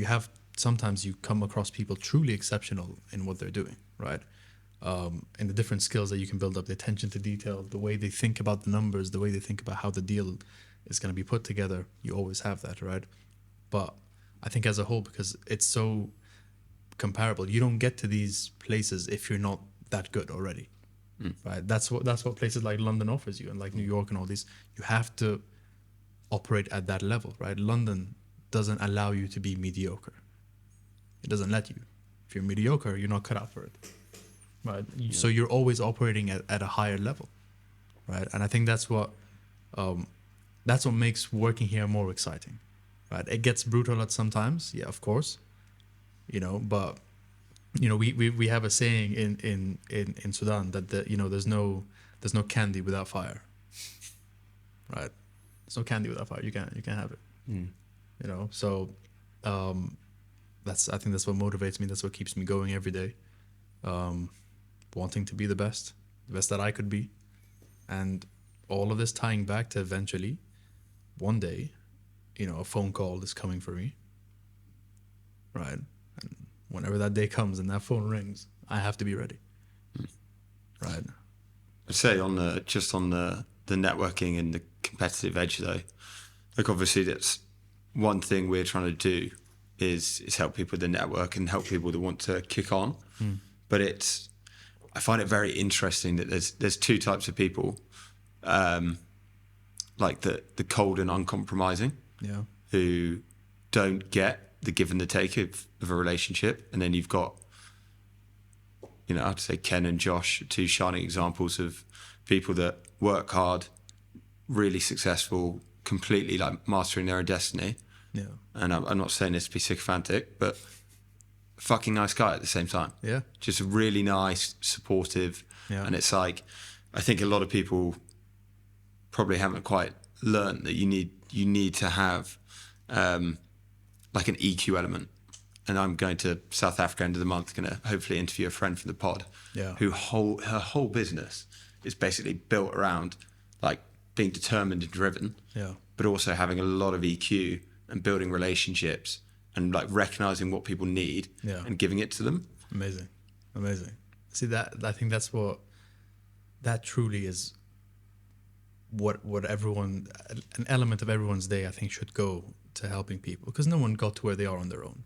sometimes you come across people truly exceptional in what they're doing, right? And the different skills that you can build up, the attention to detail, the way they think about the numbers, the way they think about how the deal is going to be put together. You always have that, right? But I think as a whole, because it's so comparable, you don't get to these places if you're not that good already, right? That's what places like London offers you, and like New York and all these. You have to operate at that level, right? London doesn't allow you to be mediocre. It doesn't let you, If you're mediocre, you're not cut out for it, right? So you're always operating at a higher level, right? And I think that's what makes working here more exciting, right? It gets brutal at sometimes, yeah, of course, but we have a saying in Sudan that there's no candy without fire, right? There's no candy without fire. You can't have it. So I think that's what motivates me. That's what keeps me going every day, wanting to be the best that I could be, and all of this tying back to eventually, one day, a phone call is coming for me, right? And whenever that day comes and that phone rings, I have to be ready, right? I'd say on the networking and the competitive edge though, like obviously that's one thing we're trying to do is help people with the network and help people that want to kick on. But I find it very interesting that there's two types of people, like the cold and uncompromising, who don't get the give and the take of a relationship, and then you've got, I'd say Ken and Josh, two shining examples of people that work hard, really successful, completely like mastering their own destiny. Yeah. And I'm not saying this to be sycophantic, but fucking nice guy at the same time. Yeah. Just really nice, supportive. Yeah. And it's like, I think a lot of people probably haven't quite learned that you need to have like an EQ element. And I'm going to South Africa end of the month, going to hopefully interview a friend from the pod, who her whole business is basically built around like being determined and driven, but also having a lot of EQ and building relationships and like recognizing what people need and giving it to them. Amazing. See that, I think that's that truly is what everyone, an element of everyone's day, I think should go to helping people, because no one got to where they are on their own,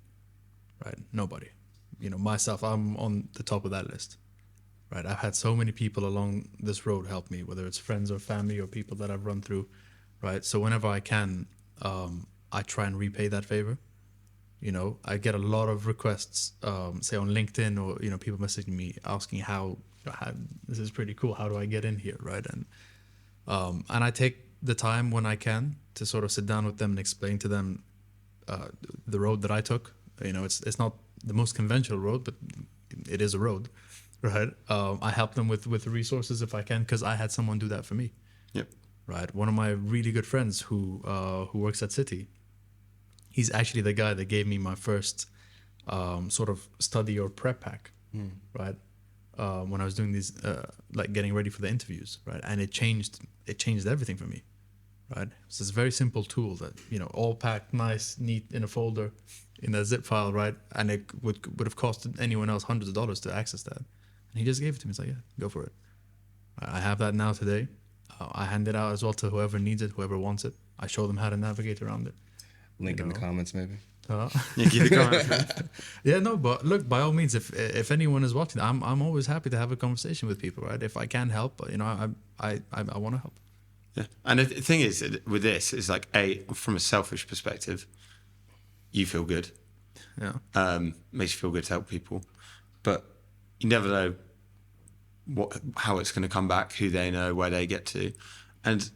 right? Nobody. Myself, I'm on the top of that list, right? I've had so many people along this road help me, whether it's friends or family or people that I've run through, right? So whenever I can, I try and repay that favor. I get a lot of requests, say on LinkedIn, or people messaging me asking how this is pretty cool. How do I get in here, right? And I take the time when I can to sort of sit down with them and explain to them the road that I took. It's not the most conventional road, but it is a road, right? I help them with the resources if I can, because I had someone do that for me. Yep. Right. One of my really good friends who works at City, he's actually the guy that gave me my first sort of study or prep pack, right? When I was doing these, like getting ready for the interviews, right? And it changed everything for me, right? It's this very simple tool that, all packed, nice, neat in a folder, in a zip file, right? And it would have costed anyone else hundreds of dollars to access that. And he just gave it to me. He's like, yeah, go for it. I have that now today. I hand it out as well to whoever needs it, whoever wants it. I show them how to navigate around it. Link in the comments, maybe. Yeah, keep the comments. Yeah, no, but look, by all means, if anyone is watching, I'm always happy to have a conversation with people, right? If I can help, I want to help. Yeah, and the thing is with this is like from a selfish perspective, you feel good. Yeah. Makes you feel good to help people, but you never know how it's going to come back, who they know, where they get to. And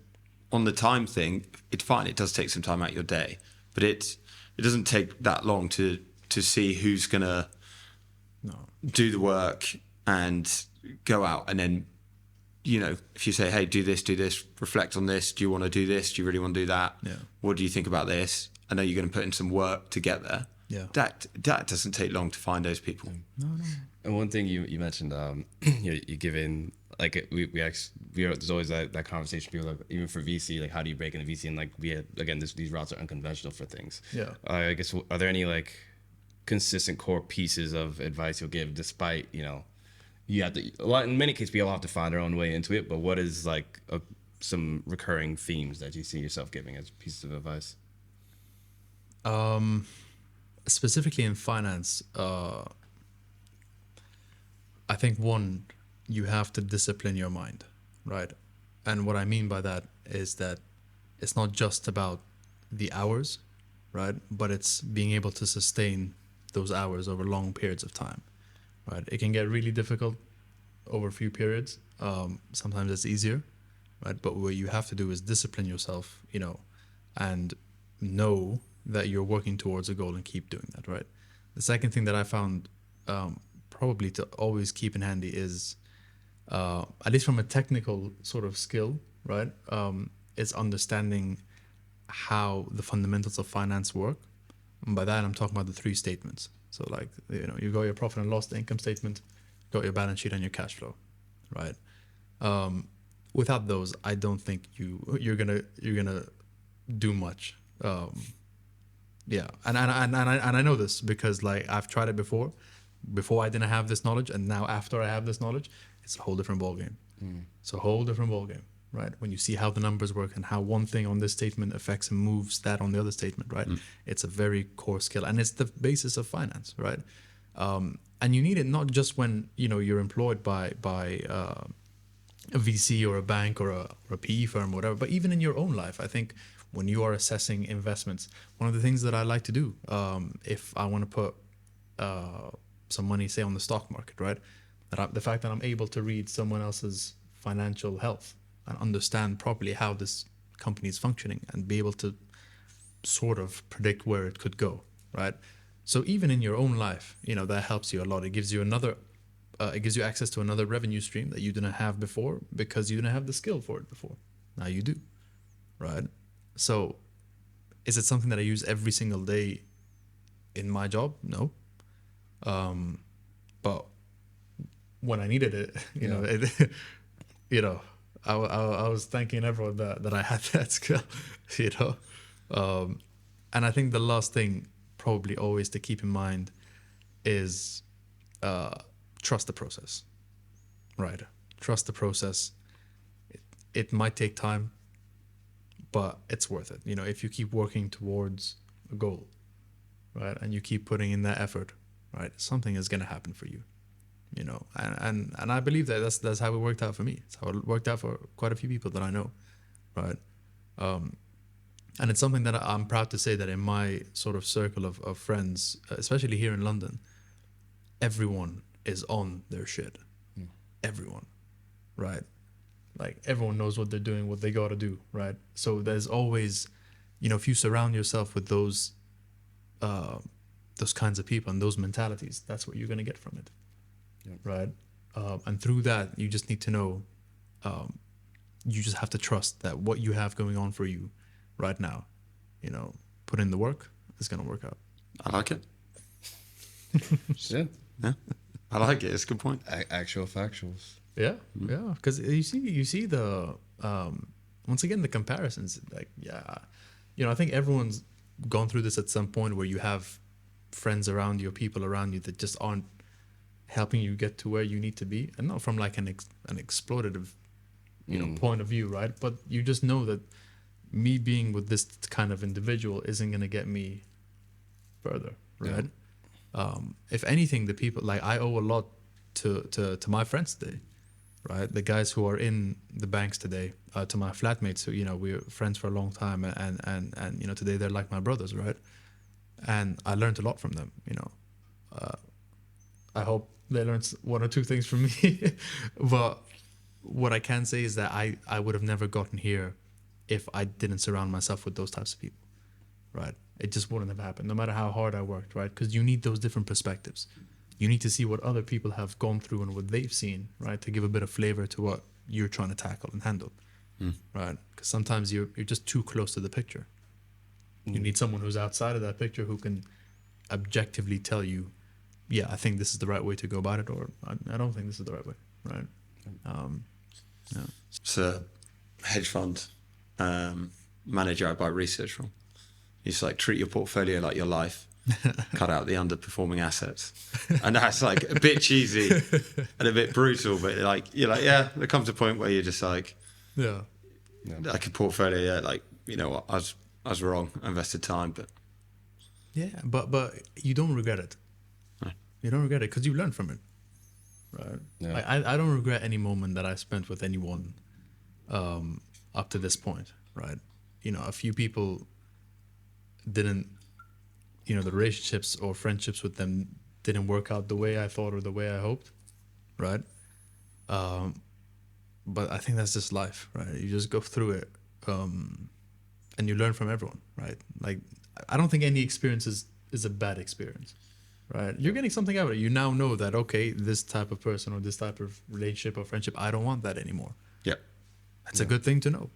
on the time thing, it's fine. It does take some time out of your day, but it doesn't take that long to see who's going to do the work and go out. And then, if you say, hey, do this, reflect on this. Do you want to do this? Do you really want to do that? Yeah. What do you think about this? I know you're going to put in some work to get there. Yeah. That doesn't take long to find those people. No. And one thing you mentioned, you give in, like there's always that conversation. People like, even for VC, like how do you break into VC? And like these routes are unconventional for things. Yeah. I guess, are there any like consistent core pieces of advice you'll give, despite you have to in many cases people have to find their own way into it. But what is like some recurring themes that you see yourself giving as pieces of advice? Specifically in finance, I think one, you have to discipline your mind, right? And what I mean by that is that it's not just about the hours, right? But it's being able to sustain those hours over long periods of time, right? It can get really difficult over a few periods. Sometimes it's easier, right? But what you have to do is discipline yourself, and know that you're working towards a goal and keep doing that, right? The second thing that I found probably to always keep in handy is, at least from a technical sort of skill, right? Is understanding how the fundamentals of finance work. And by that, I'm talking about the three statements. So like, you got your profit and loss, the income statement, got your balance sheet and your cash flow, right? Without those, I don't think you're gonna do much. Yeah, and I know this because like I've tried it before. Before I didn't have this knowledge, and now after I have this knowledge, it's a whole different ballgame. It's a whole different ballgame, right? When you see how the numbers work and how one thing on this statement affects and moves that on the other statement, right? It's a very core skill, and it's the basis of finance, right? And you need it not just when you're employed by a VC or a bank or a PE firm or whatever, but even in your own life. I think when you are assessing investments, one of the things that I like to do, if I want to put some money, say, on the stock market, right? The fact that I'm able to read someone else's financial health and understand properly how this company is functioning and be able to sort of predict where it could go, right? So even in your own life, that helps you a lot. It gives you access to another revenue stream that you didn't have before because you didn't have the skill for it before. Now you do, right? So is it something that I use every single day in my job? No. But when I needed it, I was thanking everyone that I had that skill, and I think the last thing probably always to keep in mind is trust the process, right? Trust the process. It might take time, but it's worth it. If you keep working towards a goal, right, and you keep putting in that effort, right, something is going to happen for you, and I believe that that's how it worked out for me. It's how it worked out for quite a few people that I know, right? And it's something that I'm proud to say that in my sort of circle of friends, especially here in London, everyone is on their shit. Everyone, right? Like everyone knows what they're doing, what they got to do, right? So there's always, if you surround yourself with those kinds of people and those mentalities, that's what you're going to get from it, right? And through that, you just need to know, you just have to trust that what you have going on for you right now, put in the work, it's going to work out. I like it. Yeah. I like it. It's a good point. Actual factuals. Yeah, yeah. Because you see the once again the comparisons. Like, I think everyone's gone through this at some point where you have friends around you, or people around you that just aren't helping you get to where you need to be, and not from like an exploitative, point of view, right? But you just know that me being with this kind of individual isn't gonna get me further, right? If anything, the people, like, I owe a lot to my friends today, right? The guys who are in the banks today, to my flatmates who, we're friends for a long time, and today they're like my brothers, right? And I learned a lot from them, I hope they learned one or two things from me. But what I can say is that I would have never gotten here if I didn't surround myself with those types of people, right? It just wouldn't have happened, no matter how hard I worked, right? Because you need those different perspectives. You need to see what other people have gone through and what they've seen, right? To give a bit of flavor to what you're trying to tackle and handle, right? Because sometimes you're just too close to the picture. You need someone who's outside of that picture who can objectively tell you, yeah, I think this is the right way to go about it, or I don't think this is the right way, right? It's a hedge fund manager I buy research from. You just like treat your portfolio like your life, cut out the underperforming assets. And that's like a bit cheesy and a bit brutal, but like you're like, yeah, there comes a point where you're just like, like a portfolio, like, what, I was wrong, I invested time, but but you don't regret it. No. You don't regret it because you learn from it, right? Yeah. Like, I don't regret any moment that I spent with anyone up to this point, right? A few people didn't the relationships or friendships with them didn't work out the way I thought or the way I hoped, right? But I think that's just life, right? You just go through it, and you learn from everyone, right? Like, I don't think any experience is a bad experience, right? You're getting something out of it. You now know that, okay, this type of person or this type of relationship or friendship, I don't want that anymore. Yeah. That's a good thing to know.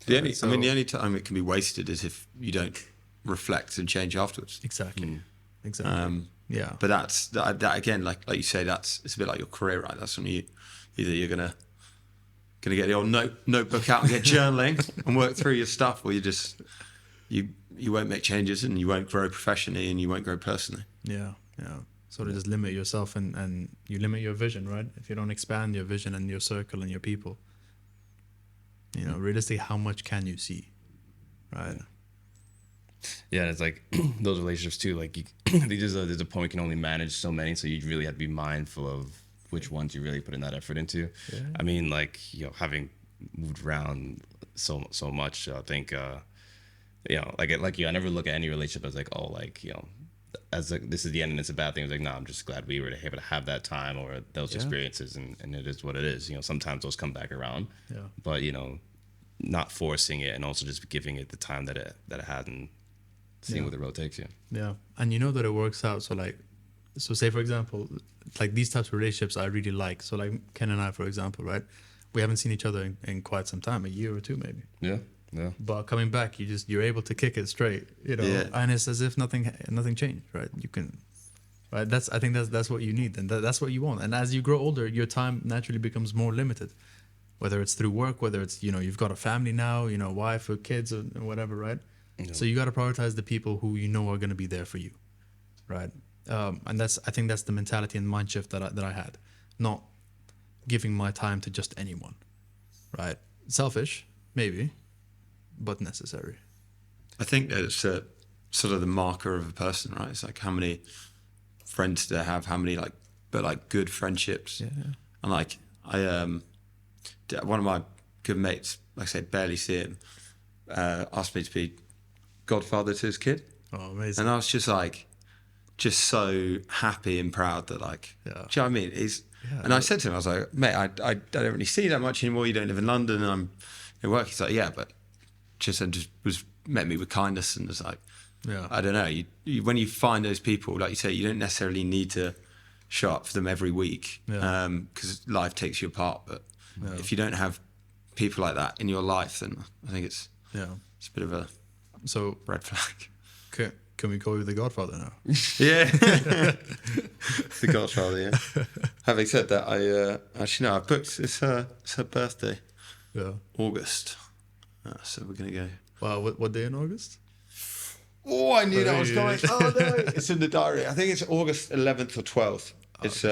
The only time it can be wasted is if you don't reflect and change afterwards. Exactly. Exactly. Yeah. But that again, like you say, it's a bit like your career, right? That's when either you're gonna get the old notebook out and get journaling and work through your stuff, or you won't make changes and you won't grow professionally and you won't grow personally. Yeah. Sort of just limit yourself and you limit your vision, right? If you don't expand your vision and your circle and your people, realistically, how much can you see, right? Yeah, it's like those relationships too. Like, there's a point you can only manage so many, so you really have to be mindful of which ones you really put in that effort into. Yeah. I mean, like, having moved around so much, I think, like you, I never look at any relationship as like, oh, like, as like, this is the end and it's a bad thing. It's like, no, I'm just glad we were able to have that time or those experiences, and it is what it is. Sometimes those come back around. Yeah. But not forcing it, and also just giving it the time that it had, and seeing where the road takes you. Yeah, and that it works out. So say for example, like these types of relationships I really like. So like Ken and I, for example, right? We haven't seen each other in quite some time, a year or two maybe. Yeah. But coming back, you're able to kick it straight, and it's as if nothing changed, right? You can, right? I think that's what you need, and that's what you want. And as you grow older, your time naturally becomes more limited, whether it's through work, whether it's you've got a family now, wife or kids or whatever, right? Yeah. So you got to prioritize the people who are going to be there for you, right? And I think that's the mentality and mind shift that I had, not giving my time to just anyone, right? Selfish, maybe, but necessary. I think that it's sort of the marker of a person, right? It's like how many friends do they have, how many good friendships. Yeah. And like one of my good mates, like I say, barely see him, asked me to be godfather to his kid. Oh, amazing. And I was just so happy and proud that do you know what I mean? And I said to him, I was like, mate, I don't really see you that much anymore. You don't live in London and I'm in work. He's like, yeah, but just met me with kindness, and was like, I don't know. You when you find those people, like you say, you don't necessarily need to show up for them every week, because life takes you apart. But if you don't have people like that in your life, then I think it's a bit of a red flag. Okay. Can we call you the Godfather now? Yeah. The Godfather, yeah. Having said that, I booked, it's her birthday. Yeah. August. So we're going to go. Wow, what day in August? Oh, I knew that was coming. Oh, no. It's in the diary. I think it's August 11th or 12th. It's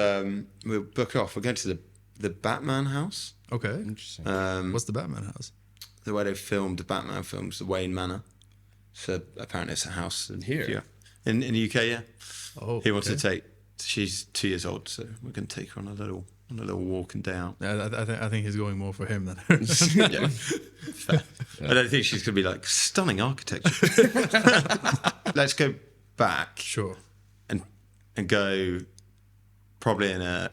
we'll book off. We're going to the Batman house. Okay. Interesting. What's the Batman house? The way they filmed the Batman films, the Wayne Manor. So apparently it's a house here in the UK. Yeah. Oh. He wants to take. She's 2 years old, so we're going to take her on a little walk and day out. Yeah, I think he's going more for him than her. Yeah. Fair. I don't think she's going to be like stunning architecture. Let's go back. Sure. And go probably in a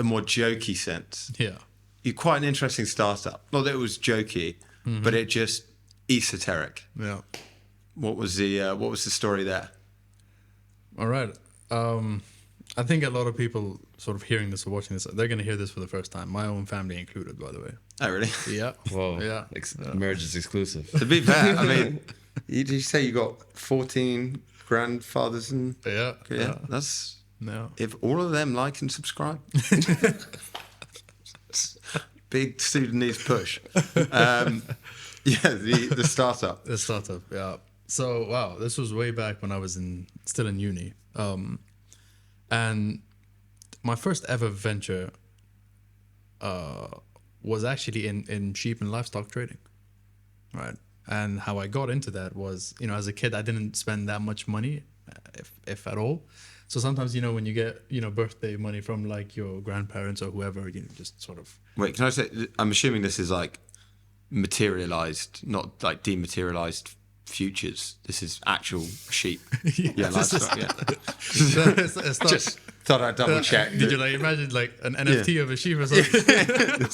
more jokey sense. Yeah. You're quite an interesting startup. Not that it was jokey, but it just esoteric. Yeah. What was the story there? All right. I think a lot of people sort of hearing this or watching this, they're going to hear this for the first time. My own family included, by the way. Oh, really? Yeah. Whoa. Yeah. Marriage is exclusive. To be fair, I mean, did you say you got 14 grandfathers and... Yeah. That's... No. If all of them like and subscribe. Big Sudanese push. The startup. The startup, yeah. So, wow, this was way back when I was still in uni. And my first ever venture was actually in sheep and livestock trading, right? And how I got into that was, as a kid, I didn't spend that much money, if at all. So sometimes, when you get, birthday money from like your grandparents or whoever, just sort of... Wait, can I say, I'm assuming this is like materialized, not like dematerialized futures. This is actual sheep. Yeah, livestock. Yeah. it's not, Just thought I'd double check. Did you like imagine like an NFT of a sheep or something?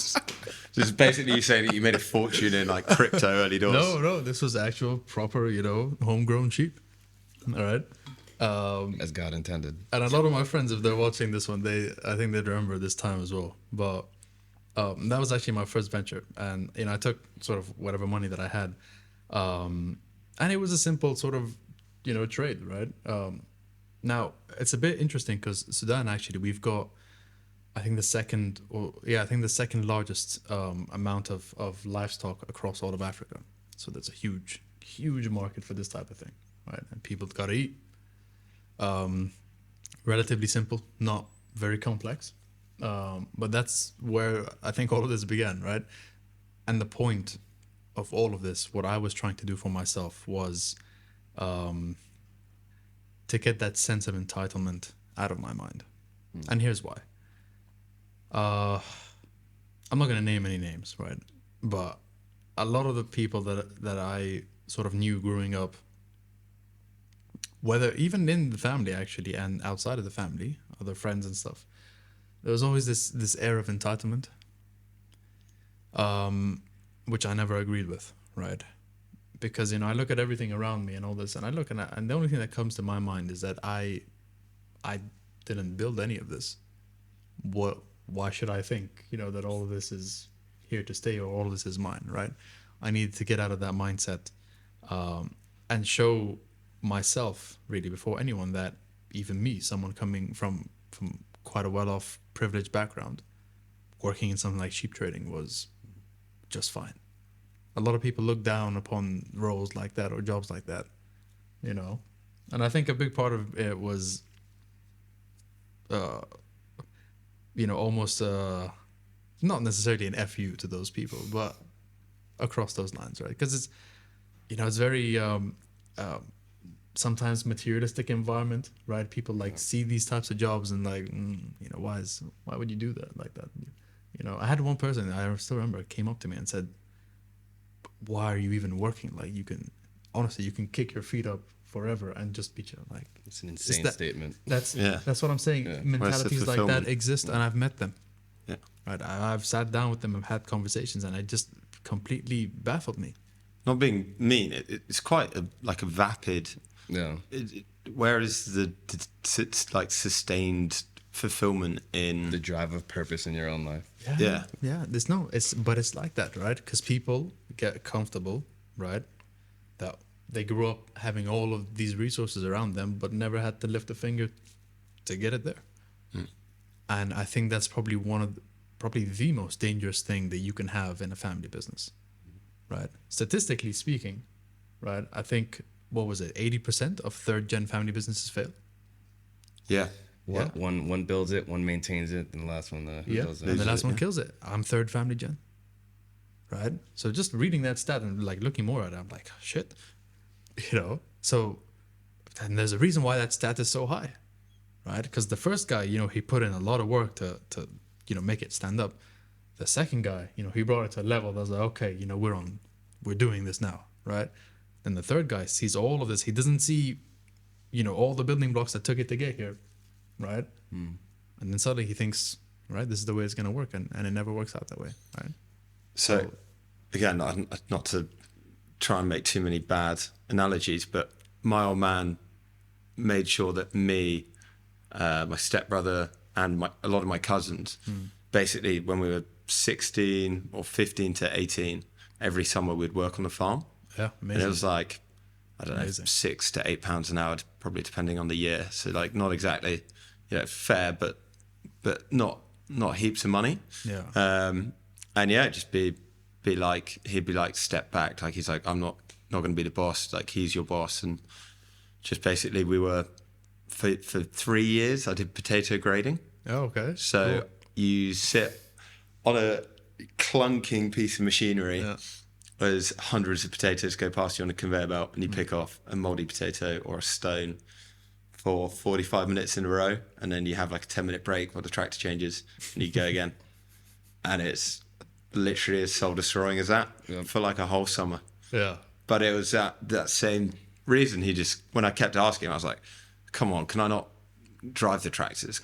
Just basically you saying that you made a fortune in like crypto early doors. No, this was actual proper, homegrown sheep. All right. As God intended. And a lot of my friends, if they're watching this one, I think they'd remember this time as well. But that was actually my first venture, and I took sort of whatever money that I had, and it was a simple sort of trade, right? Now it's a bit interesting because Sudan, actually, we've got I think the second largest amount of livestock across all of Africa. So there's a huge market for this type of thing, right? And people gotta eat. Relatively simple, not very complex. But that's where I think all of this began, right? And the point of all of this, what I was trying to do for myself was to get that sense of entitlement out of my mind. And here's why. I'm not going to name any names, right? But a lot of the people that I sort of knew growing up, whether even in the family actually and outside of the family, other friends and stuff, there was always this air of entitlement, which I never agreed with, right? Because I look at everything around me and all this, and I look and the only thing that comes to my mind is that I didn't build any of this. Why should I think that all of this is here to stay or all of this is mine, right? I needed to get out of that mindset and show myself really before anyone that even me, someone coming from quite a well-off, privileged background, working in something like sheep trading was just fine. A lot of people look down upon roles like that or jobs like that, and I think a big part of it was almost not necessarily an FU to those people, but across those lines, right? Because it's very sometimes materialistic environment, right? People see these types of jobs and why would you do that like that? I had one person, I still remember, came up to me and said, why are you even working? Like, you can kick your feet up forever and just be chill. Like, it's an insane statement. That's what I'm saying. Yeah. Mentalities like that exist, and I've met them. Yeah. Right. I've sat down with them and had conversations, and it just completely baffled me. Not being mean, it's quite a vapid. Yeah. Where is the sustained fulfillment in the drive of purpose in your own life? Yeah. But it's like that, right? Because people get comfortable, right? That they grew up having all of these resources around them, but never had to lift a finger to get it there. And I think that's probably probably the most dangerous thing that you can have in a family business, right? Statistically speaking, right? I think, what was it? 80% of third-gen family businesses fail. Yeah. Yeah. One builds it, one maintains it, and the last one does it. And the last one kills it. I'm third family gen, right? So just reading that stat and looking more at it, I'm like, shit, So, and there's a reason why that stat is so high, right? Because the first guy, he put in a lot of work to make it stand up. The second guy, he brought it to a level that was like, okay, we're doing this now, right? Then the third guy sees all of this. He doesn't see, all the building blocks that took it to get here, right? And then suddenly he thinks, right, this is the way it's going to work, and it never works out that way, right? So again, not to try and make too many bad analogies, but my old man made sure that me, my stepbrother, and a lot of my cousins, basically when we were 16 or 15 to 18, every summer we'd work on the farm. Yeah, amazing. And it was like, I don't know, Amazing. £6 to £8 an hour, probably depending on the year. So not exactly, fair, but not heaps of money. Yeah. And just be like, he'd be like, step back. Like, he's like, I'm not going to be the boss. Like, he's your boss. And just basically we were, for 3 years, I did potato grading. Oh, okay. So Cool. you sit on a clunking piece of machinery. Yeah. As hundreds of potatoes go past you on a conveyor belt, and you pick off a moldy potato or a stone for 45 minutes in a row, and then you have like a 10-minute break while the tractor changes, and you go again. And it's literally as soul-destroying as that for like a whole summer. Yeah. But it was that same reason. He just, when I kept asking him, I was like, come on, can I not drive the tractors?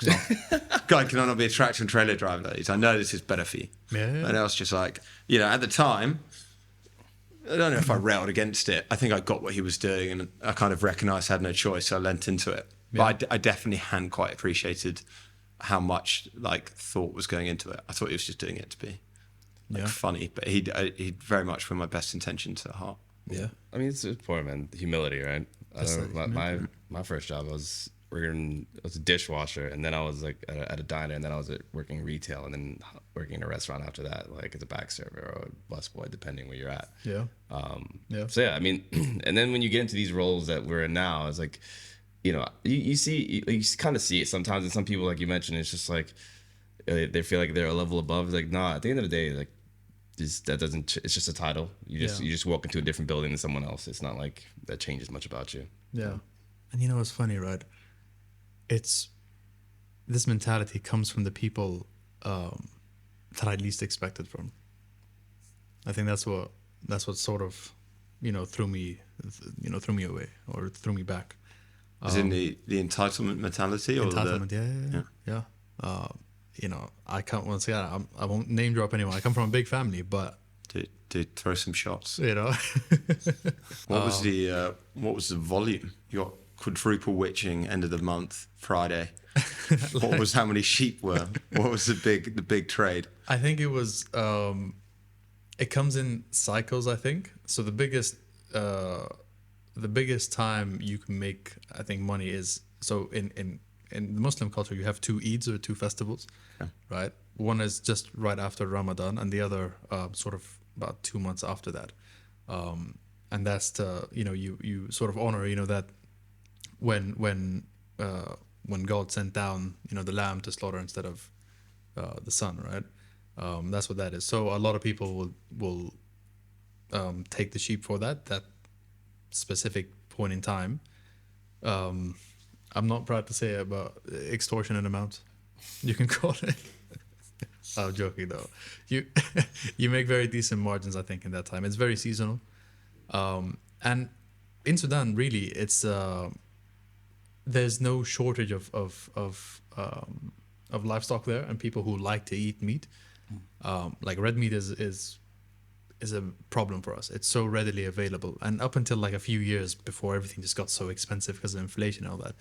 God, can I not be a tractor and trailer driver? I know this is better for you. Yeah. And I was just like, at the time, I don't know if I railed against it. I think I got what he was doing, and I kind of recognised I had no choice, so I lent into it. Yeah. But I definitely hadn't quite appreciated how much thought was going into it. I thought he was just doing it to be funny, but he very much with my best intentions at heart. Yeah. I mean, it's important, man. Humility, right? My first job, I was a dishwasher, and then I was like at a diner, and then I was working retail, and then working in a restaurant after that, like as a back server or a busboy, depending where you're at. Yeah. So yeah, I mean, and then when you get into these roles that we're in now, it's like, you kind of see it sometimes, and some people, like you mentioned, it's just like they feel like they're a level above. It's like, nah, at the end of the day, like it's just a title. You just walk into a different building than someone else. It's not like that changes much about you. Yeah. And you know what's funny, right? It's this mentality comes from the people that I least expected from. I think that's what sort of threw me away or threw me back. Is in the entitlement mentality or entitlement? Yeah. I can't, once again, I won't name drop anyone. I come from a big family, but to throw some shots. What was the volume? You got quadruple witching end of the month Friday. How many sheep were? What was the big trade? I think it was it comes in cycles, I think. So the biggest time you can make, I think, money is, so in the Muslim culture you have two Eids or two festivals, right? One is just right after Ramadan, and the other sort of about 2 months after that, and that's to you sort of honor that when God sent down the lamb to slaughter instead of the son, right? That's what that is. So a lot of people will take the sheep for that specific point in time. I'm not proud to say about extortionate amount, you can call it. I'm joking though. You make very decent margins, I think, in that time. It's very seasonal, and in Sudan, really, it's there's no shortage of livestock there, and people who like to eat meat. Like red meat is a problem for us. It's so readily available, and up until like a few years before everything just got so expensive because of inflation and all that,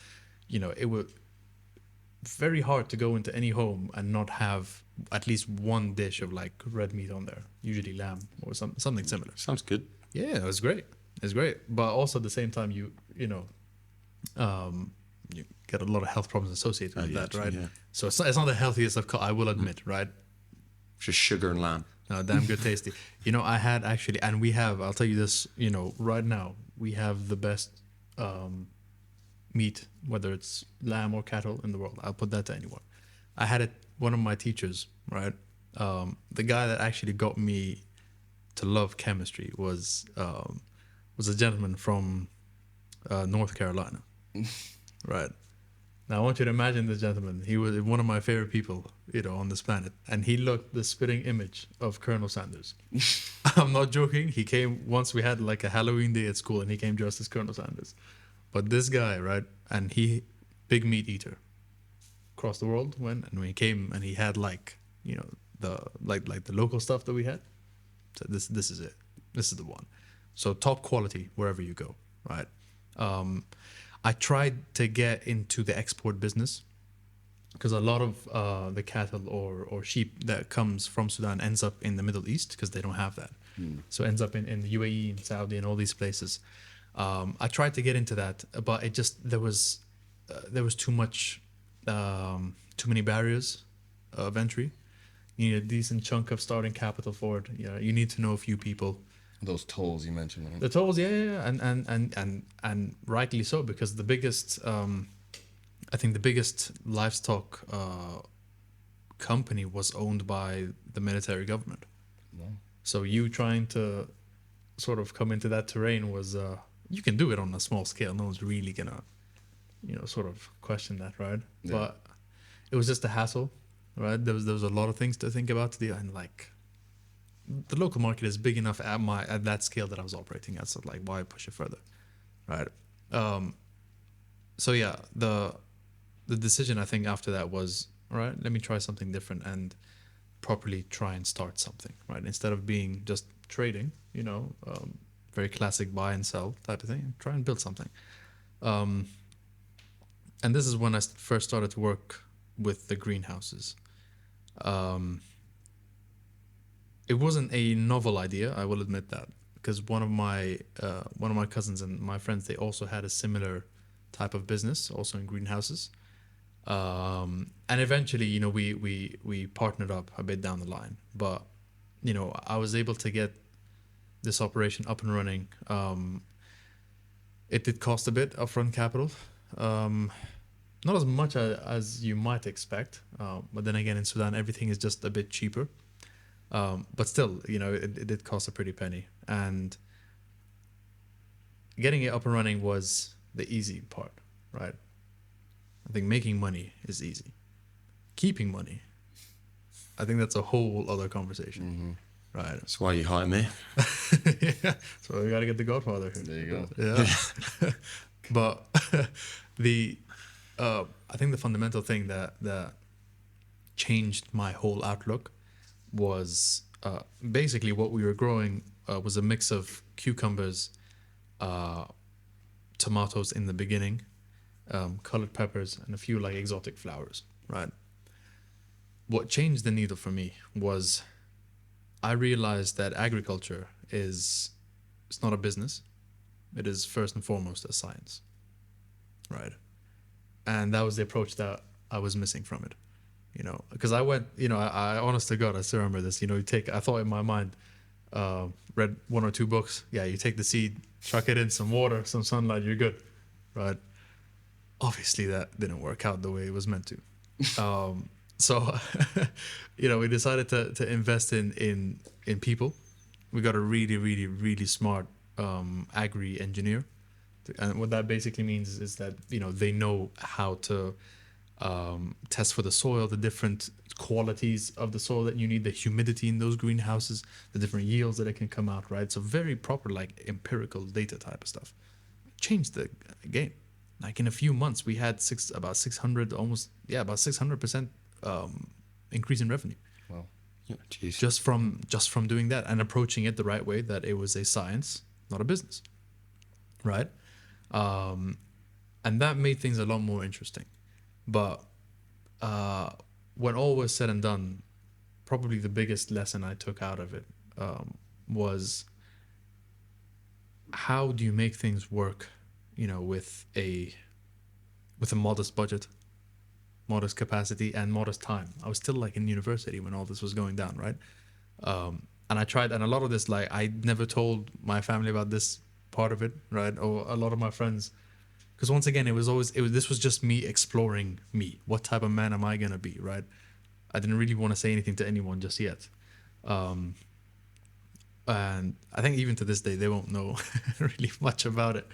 it was very hard to go into any home and not have at least one dish of like red meat on there, usually lamb or something similar. Sounds good. Yeah, it was great. It's great, but also at the same time, you get a lot of health problems associated with that, right? Yeah. So it's not the healthiest of I will admit, right? Just sugar and lamb. No, damn good tasty. I had actually, and we have, I'll tell you this, right now, we have the best meat, whether it's lamb or cattle, in the world. I'll put that to anyone. I had one of my teachers, right? The guy that actually got me to love chemistry was a gentleman from North Carolina, right? Now I want you to imagine this gentleman. He was one of my favorite people, on this planet, and he looked the spitting image of Colonel Sanders. I'm not joking. He came once. We had like a Halloween day at school, and he came dressed as Colonel Sanders. But this guy, right? And he, big meat eater, across the world. When he came, and he had like the local stuff that we had. So this is it. This is the one. So top quality wherever you go, right? I tried to get into the export business because a lot of the cattle or sheep that comes from Sudan ends up in the Middle East because they don't have that. So it ends up in the UAE and Saudi and all these places. I tried to get into that, but it just there was too many barriers of entry. You need a decent chunk of starting capital for it. You need to know a few people. Those tolls you mentioned, right? The tolls, yeah, and rightly so, because the biggest, I think the biggest livestock company was owned by the military government. Wow. So you trying to sort of come into that terrain was, you can do it on a small scale. No one's really gonna, sort of question that, right? Yeah. But it was just a hassle, right? There was a lot of things to think about, and like the local market is big enough at that scale that I was operating at. So like, why push it further, right? So yeah, the decision I think after that was, all right, let me try something different and properly try and start something, right? Instead of being just trading, very classic buy and sell type of thing, try and build something. And this is when I first started to work with the greenhouses. It wasn't a novel idea, I will admit that, because one of my cousins and my friends, they also had a similar type of business, also in greenhouses. And eventually, we partnered up a bit down the line. But, I was able to get this operation up and running. It did cost a bit upfront capital. Not as much as you might expect. But then again, in Sudan, everything is just a bit cheaper. But still, it did cost a pretty penny. And getting it up and running was the easy part, right? I think making money is easy. Keeping money, I think that's a whole other conversation, right? That's why you hire me. Yeah, so we got to get the Godfather here. There you go. Yeah. But I think the fundamental thing that changed my whole outlook was basically what we were growing was a mix of cucumbers, tomatoes in the beginning, colored peppers, and a few like exotic flowers, right? What changed the needle for me was I realized that agriculture it's not a business. It is first and foremost a science, right? And that was the approach that I was missing from it, because I went, I honest to God, I still remember this, I thought in my mind, read 1 or 2 books. Yeah, you take the seed, chuck it in some water, some sunlight, you're good, right? Obviously that didn't work out the way it was meant to. So, we decided to invest in people. We got a really, really, really smart agri engineer. And what that basically means is that, they know how to test for the soil, the different qualities of the soil that you need, the humidity in those greenhouses, the different yields that it can come out, right? So very proper, like empirical data type of stuff. Changed the game. Like in a few months, we had about 600% increase in revenue. Wow. Yeah, geez. Just from doing that and approaching it the right way, that it was a science, not a business, right? And that made things a lot more interesting. But when all was said and done, probably the biggest lesson I took out of it was how do you make things work, with a modest budget, modest capacity, and modest time. I was still like in university when all this was going down, right? And I tried, and a lot of this, like I never told my family about this part of it, right? Or a lot of my friends, because once again, this was just me exploring me. What type of man am I gonna be, right? I didn't really want to say anything to anyone just yet. And I think even to this day, they won't know really much about it.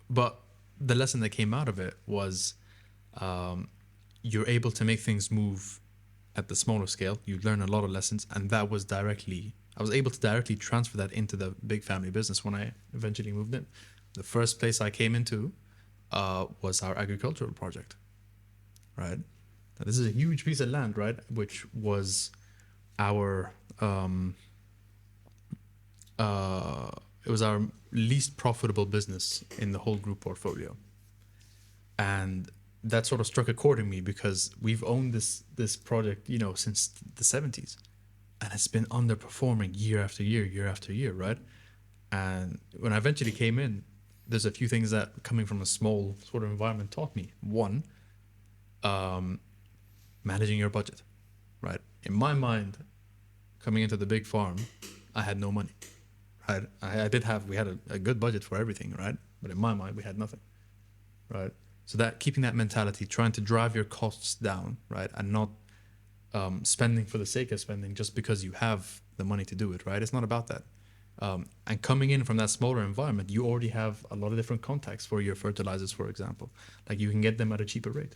But the lesson that came out of it was you're able to make things move at the smaller scale. You learn a lot of lessons, and I was able to directly transfer that into the big family business when I eventually moved in. The first place I came into was our agricultural project, right? Now, this is a huge piece of land, right? Which was our it was our least profitable business in the whole group portfolio. And that sort of struck a chord in me because we've owned this project, since the 70s. And it's been underperforming year after year, right? And when I eventually came in, there's a few things that coming from a small sort of environment taught me. One, managing your budget, right? In my mind, coming into the big farm, I had no money. Right? We had a good budget for everything, right? But in my mind, we had nothing, right? So that keeping that mentality, trying to drive your costs down, right? And not spending for the sake of spending just because you have the money to do it, right? It's not about that. And coming in from that smaller environment, you already have a lot of different contacts for your fertilizers, for example. Like you can get them at a cheaper rate,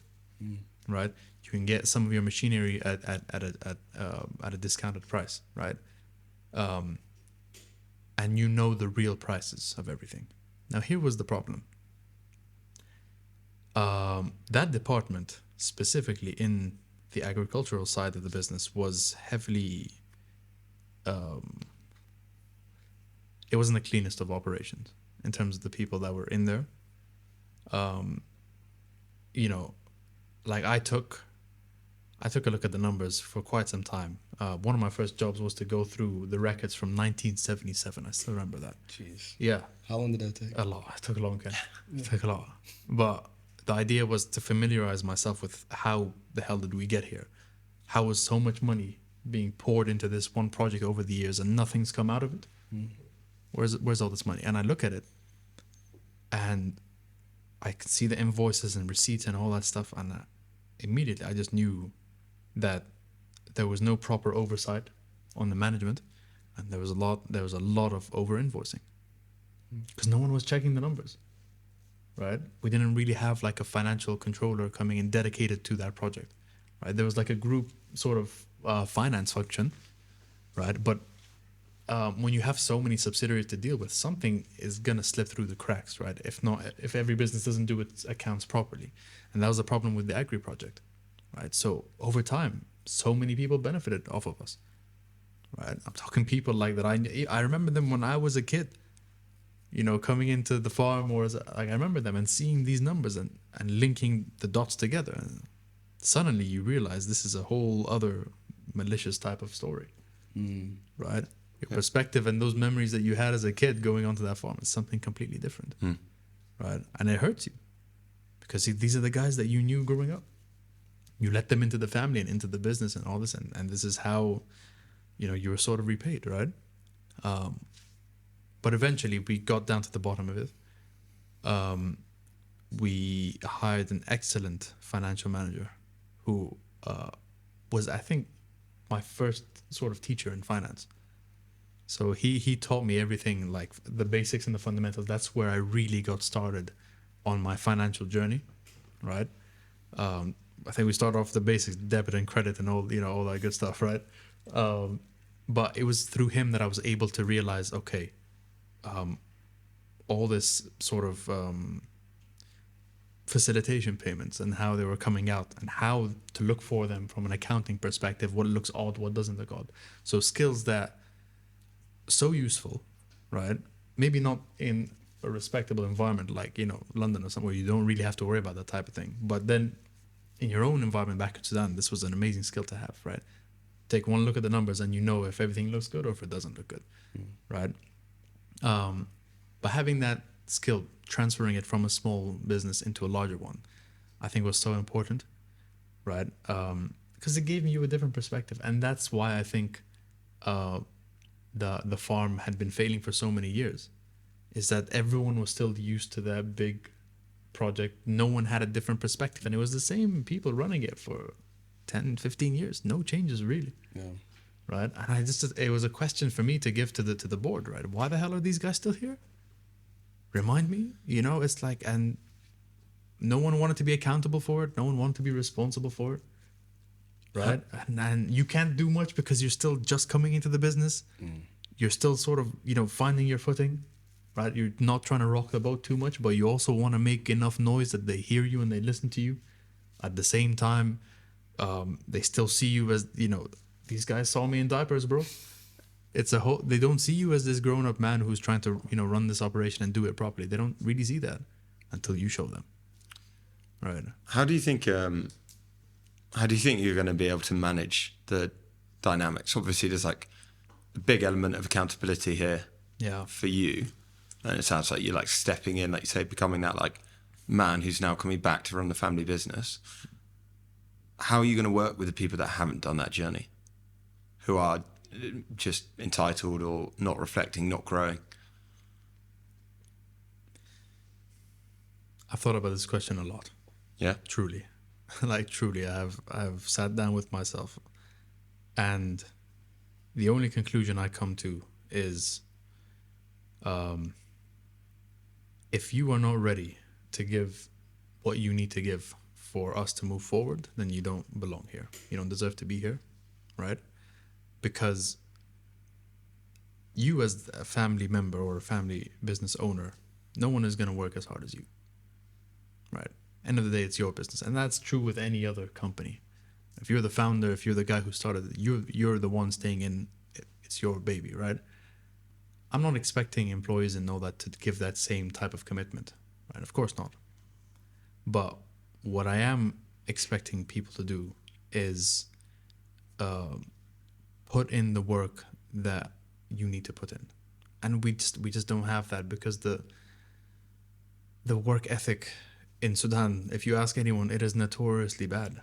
right? You can get some of your machinery at a discounted price, right? And you know the real prices of everything. Now, here was the problem. That department, specifically in the agricultural side of the business, was heavily. It wasn't the cleanest of operations in terms of the people that were in there. You know, like I took a look at the numbers for quite some time. One of my first jobs was to go through the records from 1977. I still remember that. Jeez. Yeah. How long did that take? A lot. It took a long time. It took a lot. But the idea was to familiarize myself with how the hell did we get here? How was so much money being poured into this one project over the years and nothing's come out of it? Where's all this money? And I look at it and I could see the invoices and receipts and all that stuff, and immediately I just knew that there was no proper oversight on the management, and there was a lot of over invoicing because no one was checking the numbers, right? We didn't really have like a financial controller coming in dedicated to that project, right? There was like a group sort of finance function, right? But when you have so many subsidiaries to deal with, something is gonna slip through the cracks, right? If every business doesn't do its accounts properly, and that was the problem with the agri project, right? So over time, so many people benefited off of us, right? I'm talking people like that. I remember them when I was a kid, you know, coming into the farm, or I remember them and seeing these numbers and linking the dots together. And suddenly you realize this is a whole other malicious type of story, right? Your perspective and those memories that you had as a kid going onto that farm is something completely different, right? And it hurts you because these are the guys that you knew growing up. You let them into the family and into the business and all this, and this is how, you know, you were sort of repaid, right? But eventually we got down to the bottom of it. We hired an excellent financial manager who was, I think, my first sort of teacher in finance. So he taught me everything, like the basics and the fundamentals. That's where I really got started on my financial journey, right? I think we started off the basics, debit and credit and all, you know, all that good stuff, right? But it was through him that I was able to realize, okay, all this sort of facilitation payments and how they were coming out and how to look for them from an accounting perspective, what looks odd, what doesn't look odd. So skills that so useful, right? Maybe not in a respectable environment like, you know, London or somewhere, you don't really have to worry about that type of thing. But then in your own environment back in Sudan, this was an amazing skill to have, right? Take one look at the numbers and you know if everything looks good or if it doesn't look good, right? But having that skill, transferring it from a small business into a larger one, I think was so important, right? Because it gave you a different perspective. And that's why I think the farm had been failing for so many years, is that everyone was still used to that big project. No one had a different perspective, and it was the same people running it for 10, 15 years. No changes really. Yeah. Right? And it was a question for me to give to the board, right? Why the hell are these guys still here? Remind me, you know, it's like, and no one wanted to be accountable for it. No one wanted to be responsible for it. Right? And you can't do much because you're still just coming into the business. You're still sort of, you know, finding your footing, right? You're not trying to rock the boat too much, but you also want to make enough noise that they hear you and they listen to you. At the same time, they still see you as, you know, these guys saw me in diapers, bro. They don't see you as this grown-up man who's trying to, you know, run this operation and do it properly. They don't really see that until you show them. Right. How do you think you're going to be able to manage the dynamics? Obviously, there's like a big element of accountability here for you. And it sounds like you're like stepping in, like you say, becoming that like man who's now coming back to run the family business. How are you going to work with the people that haven't done that journey, who are just entitled or not reflecting, not growing? I've thought about this question a lot. Yeah. Truly. Like truly, I've sat down with myself, and the only conclusion I come to is, if you are not ready to give what you need to give for us to move forward, then you don't belong here. You don't deserve to be here, right? Because you as a family member or a family business owner, no one is going to work as hard as you, right? End of the day, it's your business. And that's true with any other company. If you're the founder, if you're the guy who started it, you're the one staying in, it's your baby, right? I'm not expecting employees and all that to give that same type of commitment, right? Of course not. But what I am expecting people to do is put in the work that you need to put in. And we just don't have that, because the work ethic in Sudan, if you ask anyone, it is notoriously bad.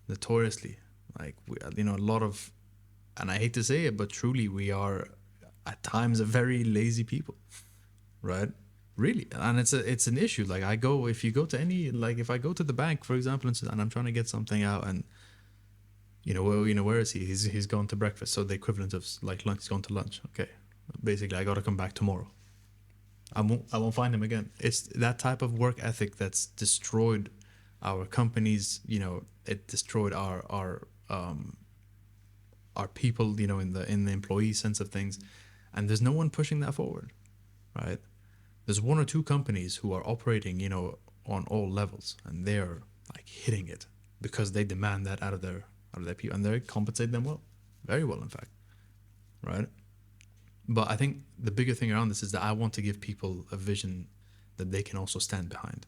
Notoriously. Like, a lot of, and I hate to say it, but truly we are at times a very lazy people, right? Really. And it's an issue. Like, if you go to if I go to the bank, for example, in Sudan, I'm trying to get something out, and where is he? He's gone to breakfast. So the equivalent of like lunch, he's gone to lunch. Okay. Basically, I got to come back tomorrow. I won't find him again. It's that type of work ethic that's destroyed our companies. It destroyed our people, in the employee sense of things, and there's no one pushing that forward, right? There's one or two companies who are operating, on all levels, and they're like hitting it because they demand that out of their people, and they compensate them well, very well, in fact, right? But I think the bigger thing around this is that I want to give people a vision that they can also stand behind.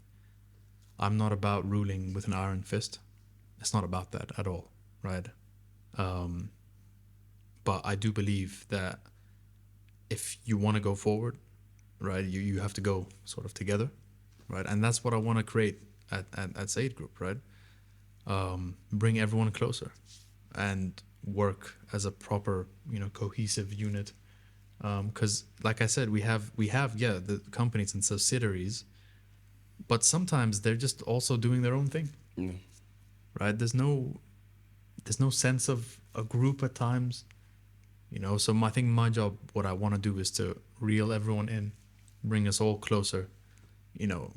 I'm not about ruling with an iron fist. It's not about that at all, right? But I do believe that if you want to go forward, right, you have to go sort of together, right? And that's what I want to create at Saeed Group, right? Bring everyone closer and work as a proper, cohesive unit. Because, like I said, we have the companies and subsidiaries, but sometimes they're just also doing their own thing, right? There's no sense of a group at times, So I think my job, what I want to do, is to reel everyone in, bring us all closer,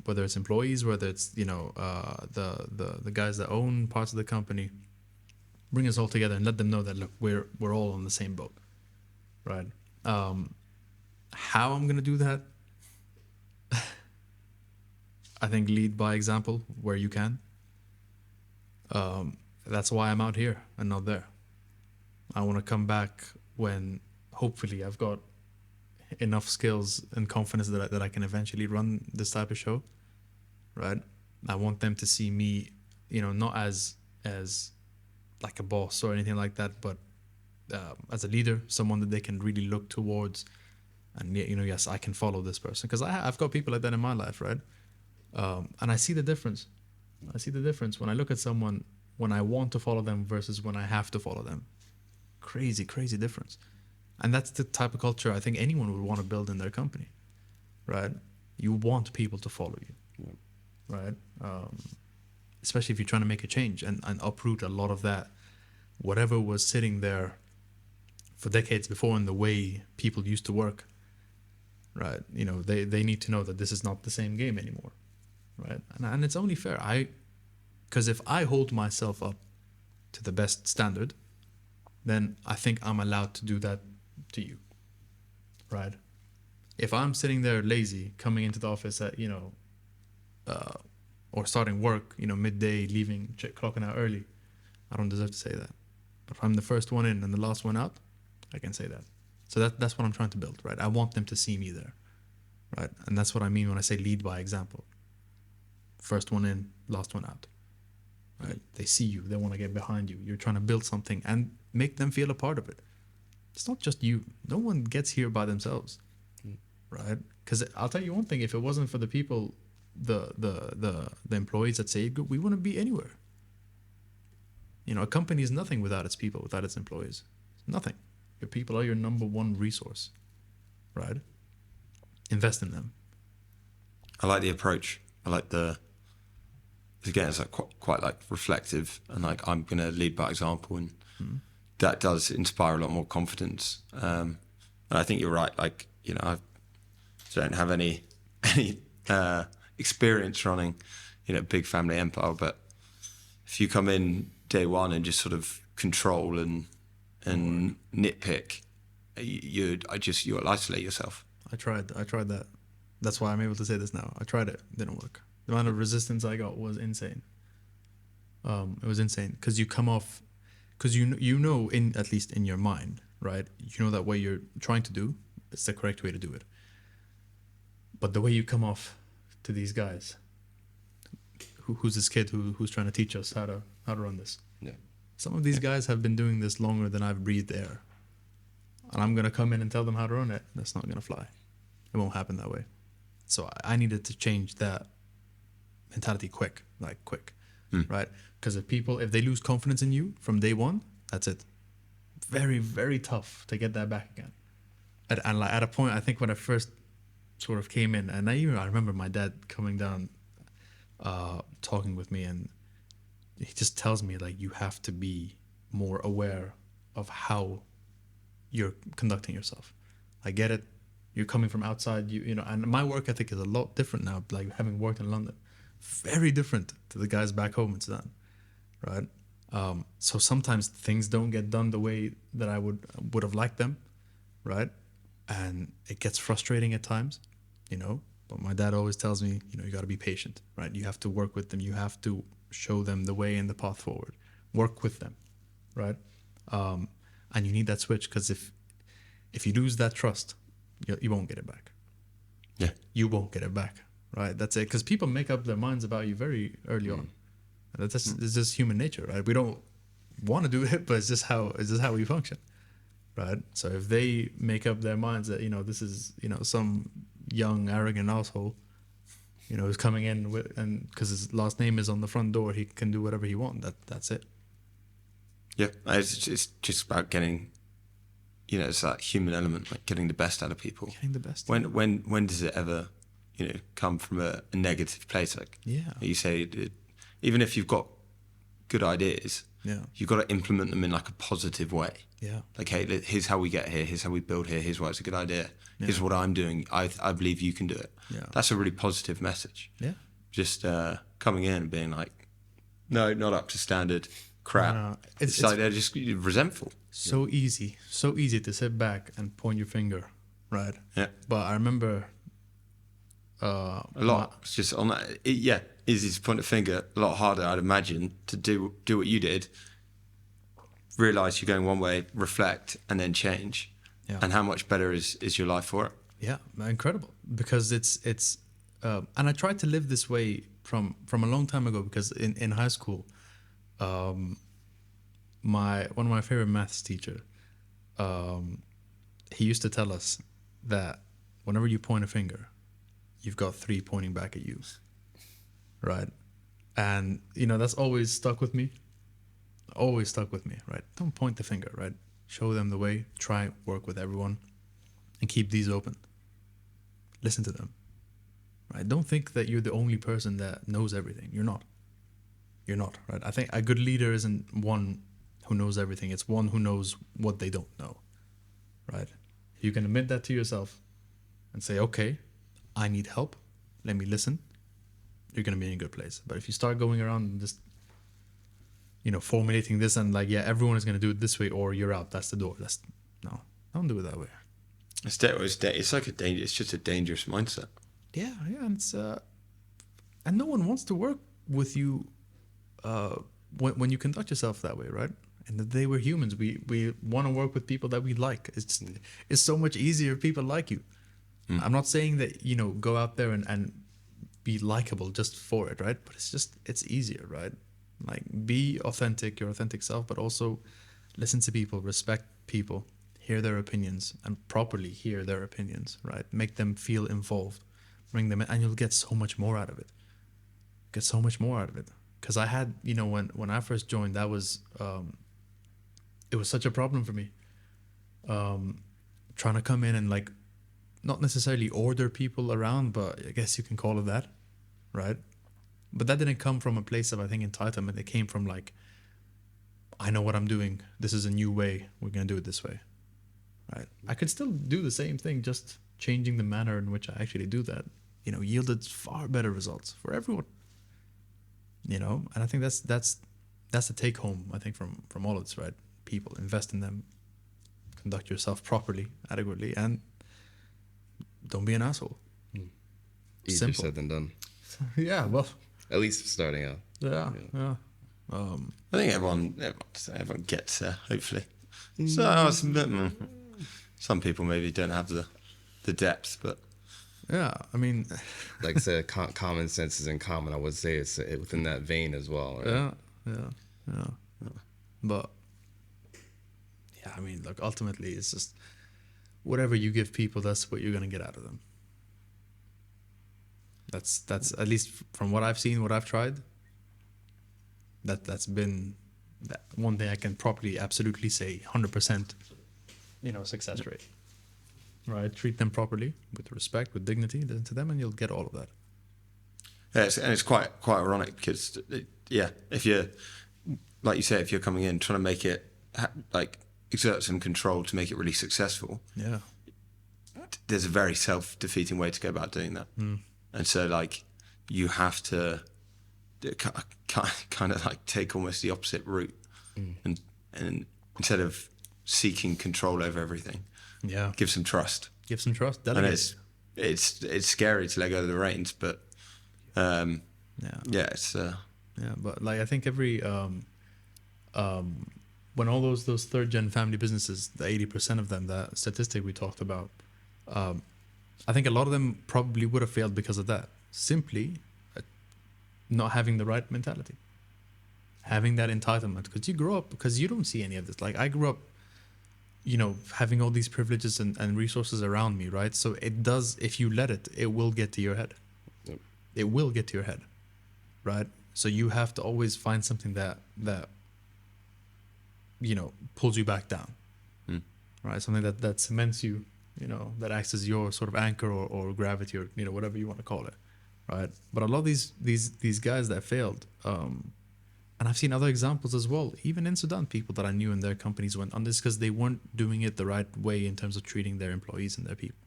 whether it's employees, whether it's the guys that own parts of the company, bring us all together and let them know that, look, we're all on the same boat, right? How I'm gonna do that, I think lead by example where you can. That's why I'm out here and not there. I want to come back when hopefully I've got enough skills and confidence that I can eventually run this type of show, right? I want them to see me, not as like a boss or anything like that, but as a leader, someone that they can really look towards, and yes, I can follow this person, because I've got people like that in my life, right? And I see the difference. I see the difference when I look at someone, when I want to follow them versus when I have to follow them. Crazy difference. And that's the type of culture I think anyone would want to build in their company, right? You want people to follow you, right? Especially if you're trying to make a change and uproot a lot of that, whatever was sitting there for decades before in the way people used to work, right? They need to know that this is not the same game anymore, right? And it's only fair. Because if I hold myself up to the best standard, then I think I'm allowed to do that to you, right? If I'm sitting there lazy, coming into the office at, or starting work, midday, leaving, clocking out early, I don't deserve to say that. But if I'm the first one in and the last one out, I can say that. So that's what I'm trying to build, right? I want them to see me there, right? And that's what I mean when I say lead by example. First one in, last one out, right? They see you, they want to get behind you. You're trying to build something and make them feel a part of it. It's not just you. No one gets here by themselves, right? Because I'll tell you one thing: if it wasn't for the people, the employees at Saeed Group, we wouldn't be anywhere. A company is nothing without its people, without its employees. Nothing. Your people are your number one resource, right? Invest in them. I like the approach. I like again, it's like quite like reflective, and like I'm going to lead by example, and that does inspire a lot more confidence. And I think you're right. Like, I don't have any experience running, big family empire, but if you come in day one and just sort of control and nitpick, you'll isolate yourself. I tried that. That's why I'm able to say this now. I tried it. Didn't work. The amount of resistance I got was insane. It was insane because you come off, because you know, in at least in your mind, right? You know that what you're trying to do is the correct way to do it. But the way you come off to these guys, who's this kid who's trying to teach us how to run this? Yeah. Some of these guys have been doing this longer than I've breathed air, and I'm gonna come in and tell them how to run it. That's not gonna fly. It won't happen that way. So I needed to change that mentality quick, right? Because if they lose confidence in you from day one, that's it. Very, very tough to get that back again. And like at a point, I think when I first sort of came in, and I remember my dad coming down, talking with me, and he just tells me like, you have to be more aware of how you're conducting yourself. I get it. You're coming from outside, you know, and my work ethic is a lot different now. Like having worked in London, very different to the guys back home in Sudan, right? So sometimes things don't get done the way that I would have liked them, right? And it gets frustrating at times, you know. But my dad always tells me, you know, you got to be patient, right? You have to work with them. You have to show them the way and the path forward. Work with them, right? And you need that switch, because if you lose that trust, you won't get it back. Yeah. You won't get it back, right? That's it. Because people make up their minds about you very early on. It's just human nature, right? We don't want to do it, but it's just how we function, right? So if they make up their minds that, you know, this is, you know, some young arrogant asshole, you know, who's coming in with, and because his last name is on the front door, he can do whatever he wants. That's it. Yeah, it's just about getting, you know, it's that human element, like getting the best out of people. Getting the best. When does it ever, you know, come from a negative place? Like, Yeah. you say, even if you've got good ideas, Yeah. you've got to implement them in like a positive way. Yeah. Like, hey, here's how we get here. Here's how we build here. Here's why it's a good idea. Yeah. Here's what I'm doing. I believe you can do it. Yeah. That's a really positive message. Yeah. Just coming in and being like, no, not up to standard. Crap. No. It's like they're just resentful. So easy to sit back and point your finger, right? Yeah. But I remember A lot. It's just on that. Easy to point a finger. A lot harder, I'd imagine, to do what you did. Realize you're going one way, reflect, and then change. Yeah. And how much better is your life for it? Yeah, incredible. Because it's and I tried to live this way from a long time ago, because in high school, one of my favorite maths teacher, he used to tell us that whenever you point a finger, you've got 3 pointing back at you, right? And, you know, that's always stuck with me. Always stuck with me, right? Don't point the finger, right? Show them the way. Try, work with everyone, and keep these open. Listen to them, right? Don't think that you're the only person that knows everything. You're not. You're not, right? I think a good leader isn't one who knows everything. It's one who knows what they don't know, right? If you can admit that to yourself and say, okay, I need help, let me listen, you're going to be in a good place. But if you start going around and just, you know, formulating this and like, yeah, everyone is going to do it this way, or you're out, that's the door. No, don't do it that way. It's like it's just a dangerous mindset. Yeah, and it's and no one wants to work with you when you conduct yourself that way, right? And the day we're humans, we want to work with people that we like. It's so much easier if people like you. I'm not saying that, you know, go out there and be likable just for it, right? But it's easier, right? Like, be authentic, your authentic self, but also listen to people, respect people, hear their opinions, and properly hear their opinions, right? Make them feel involved, bring them in, and you'll get so much more out of it. Get so much more out of it. Because I had, you know, when I first joined, that was, it was such a problem for me. Trying to come in and like, not necessarily order people around, but I guess you can call it that, right? But that didn't come from a place of, I think, entitlement. It came from like, I know what I'm doing. This is a new way. We're going to do it this way, right? I could still do the same thing, just changing the manner in which I actually do that, you know, yielded far better results for everyone, you know? And I think that's that's the take home, I think, from all of this, right? People, invest in them, conduct yourself properly, adequately, and don't be an asshole. Easier Simple. said than done. Yeah, well, At least starting out. yeah. I think everyone gets there, hopefully. So some people maybe don't have the depth, but Yeah, I mean, Like I said, common sense is in common. I would say it's within that vein as well. Right? yeah. But yeah, I mean, look, ultimately, it's just whatever you give people, that's what you're gonna get out of them. That's at least from what I've seen, what I've tried. That's been that one thing I can properly, absolutely say, 100%. Success rate. Right, treat them properly with respect, with dignity, listen to them, and you'll get all of that. yeah, and it's quite ironic because if you're, like you say, if you're coming in trying to make it like exert some control to make it really successful, Yeah, there's a very self-defeating way to go about doing that. And so like you have to kind of like take almost the opposite route, and instead of seeking control over everything, yeah. give some trust. Give some trust. And Delegate. it's scary to let go of the reins, but it's Yeah, but like I think every when all those third gen family businesses, the 80% of them, that statistic we talked about, I think a lot of them probably would have failed because of that. Simply not having the right mentality, having that entitlement. Because you grow up, because you don't see any of this. Like I grew up, having all these privileges and resources around me, right? So it does, if you let it, it will get to your head. Yep. It will get to your head, right? So you have to always find something that pulls you back down, right? Something that cements you, that acts as your sort of anchor or gravity or whatever you want to call it, right? But a lot of these guys that failed, and I've seen other examples as well, even in Sudan, people that I knew in their companies went on this because they weren't doing it the right way in terms of treating their employees and their people,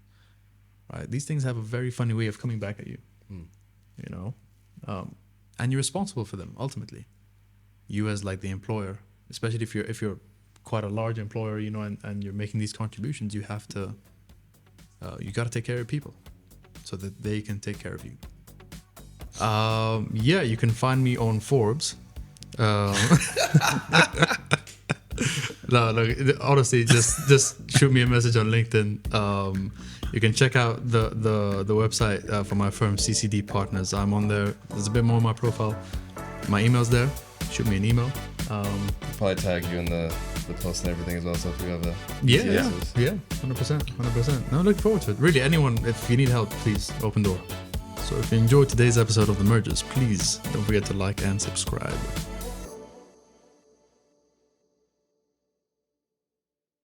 right? These things have a very funny way of coming back at you, and you're responsible for them ultimately. You as like the employer, especially if you're quite a large employer, and you're making these contributions, you have to, you got to take care of people so that they can take care of you. You can find me on Forbes. No, honestly, just shoot me a message on LinkedIn. You can check out the website for my firm, CCD Partners. I'm on there. There's a bit more on my profile. My email's there. Shoot me an email. Probably tag you in the post and everything as well. So if you have the 100%. No, look forward to it. Really, anyone, if you need help, please open door. So if you enjoyed today's episode of The Mergers, please don't forget to like and subscribe.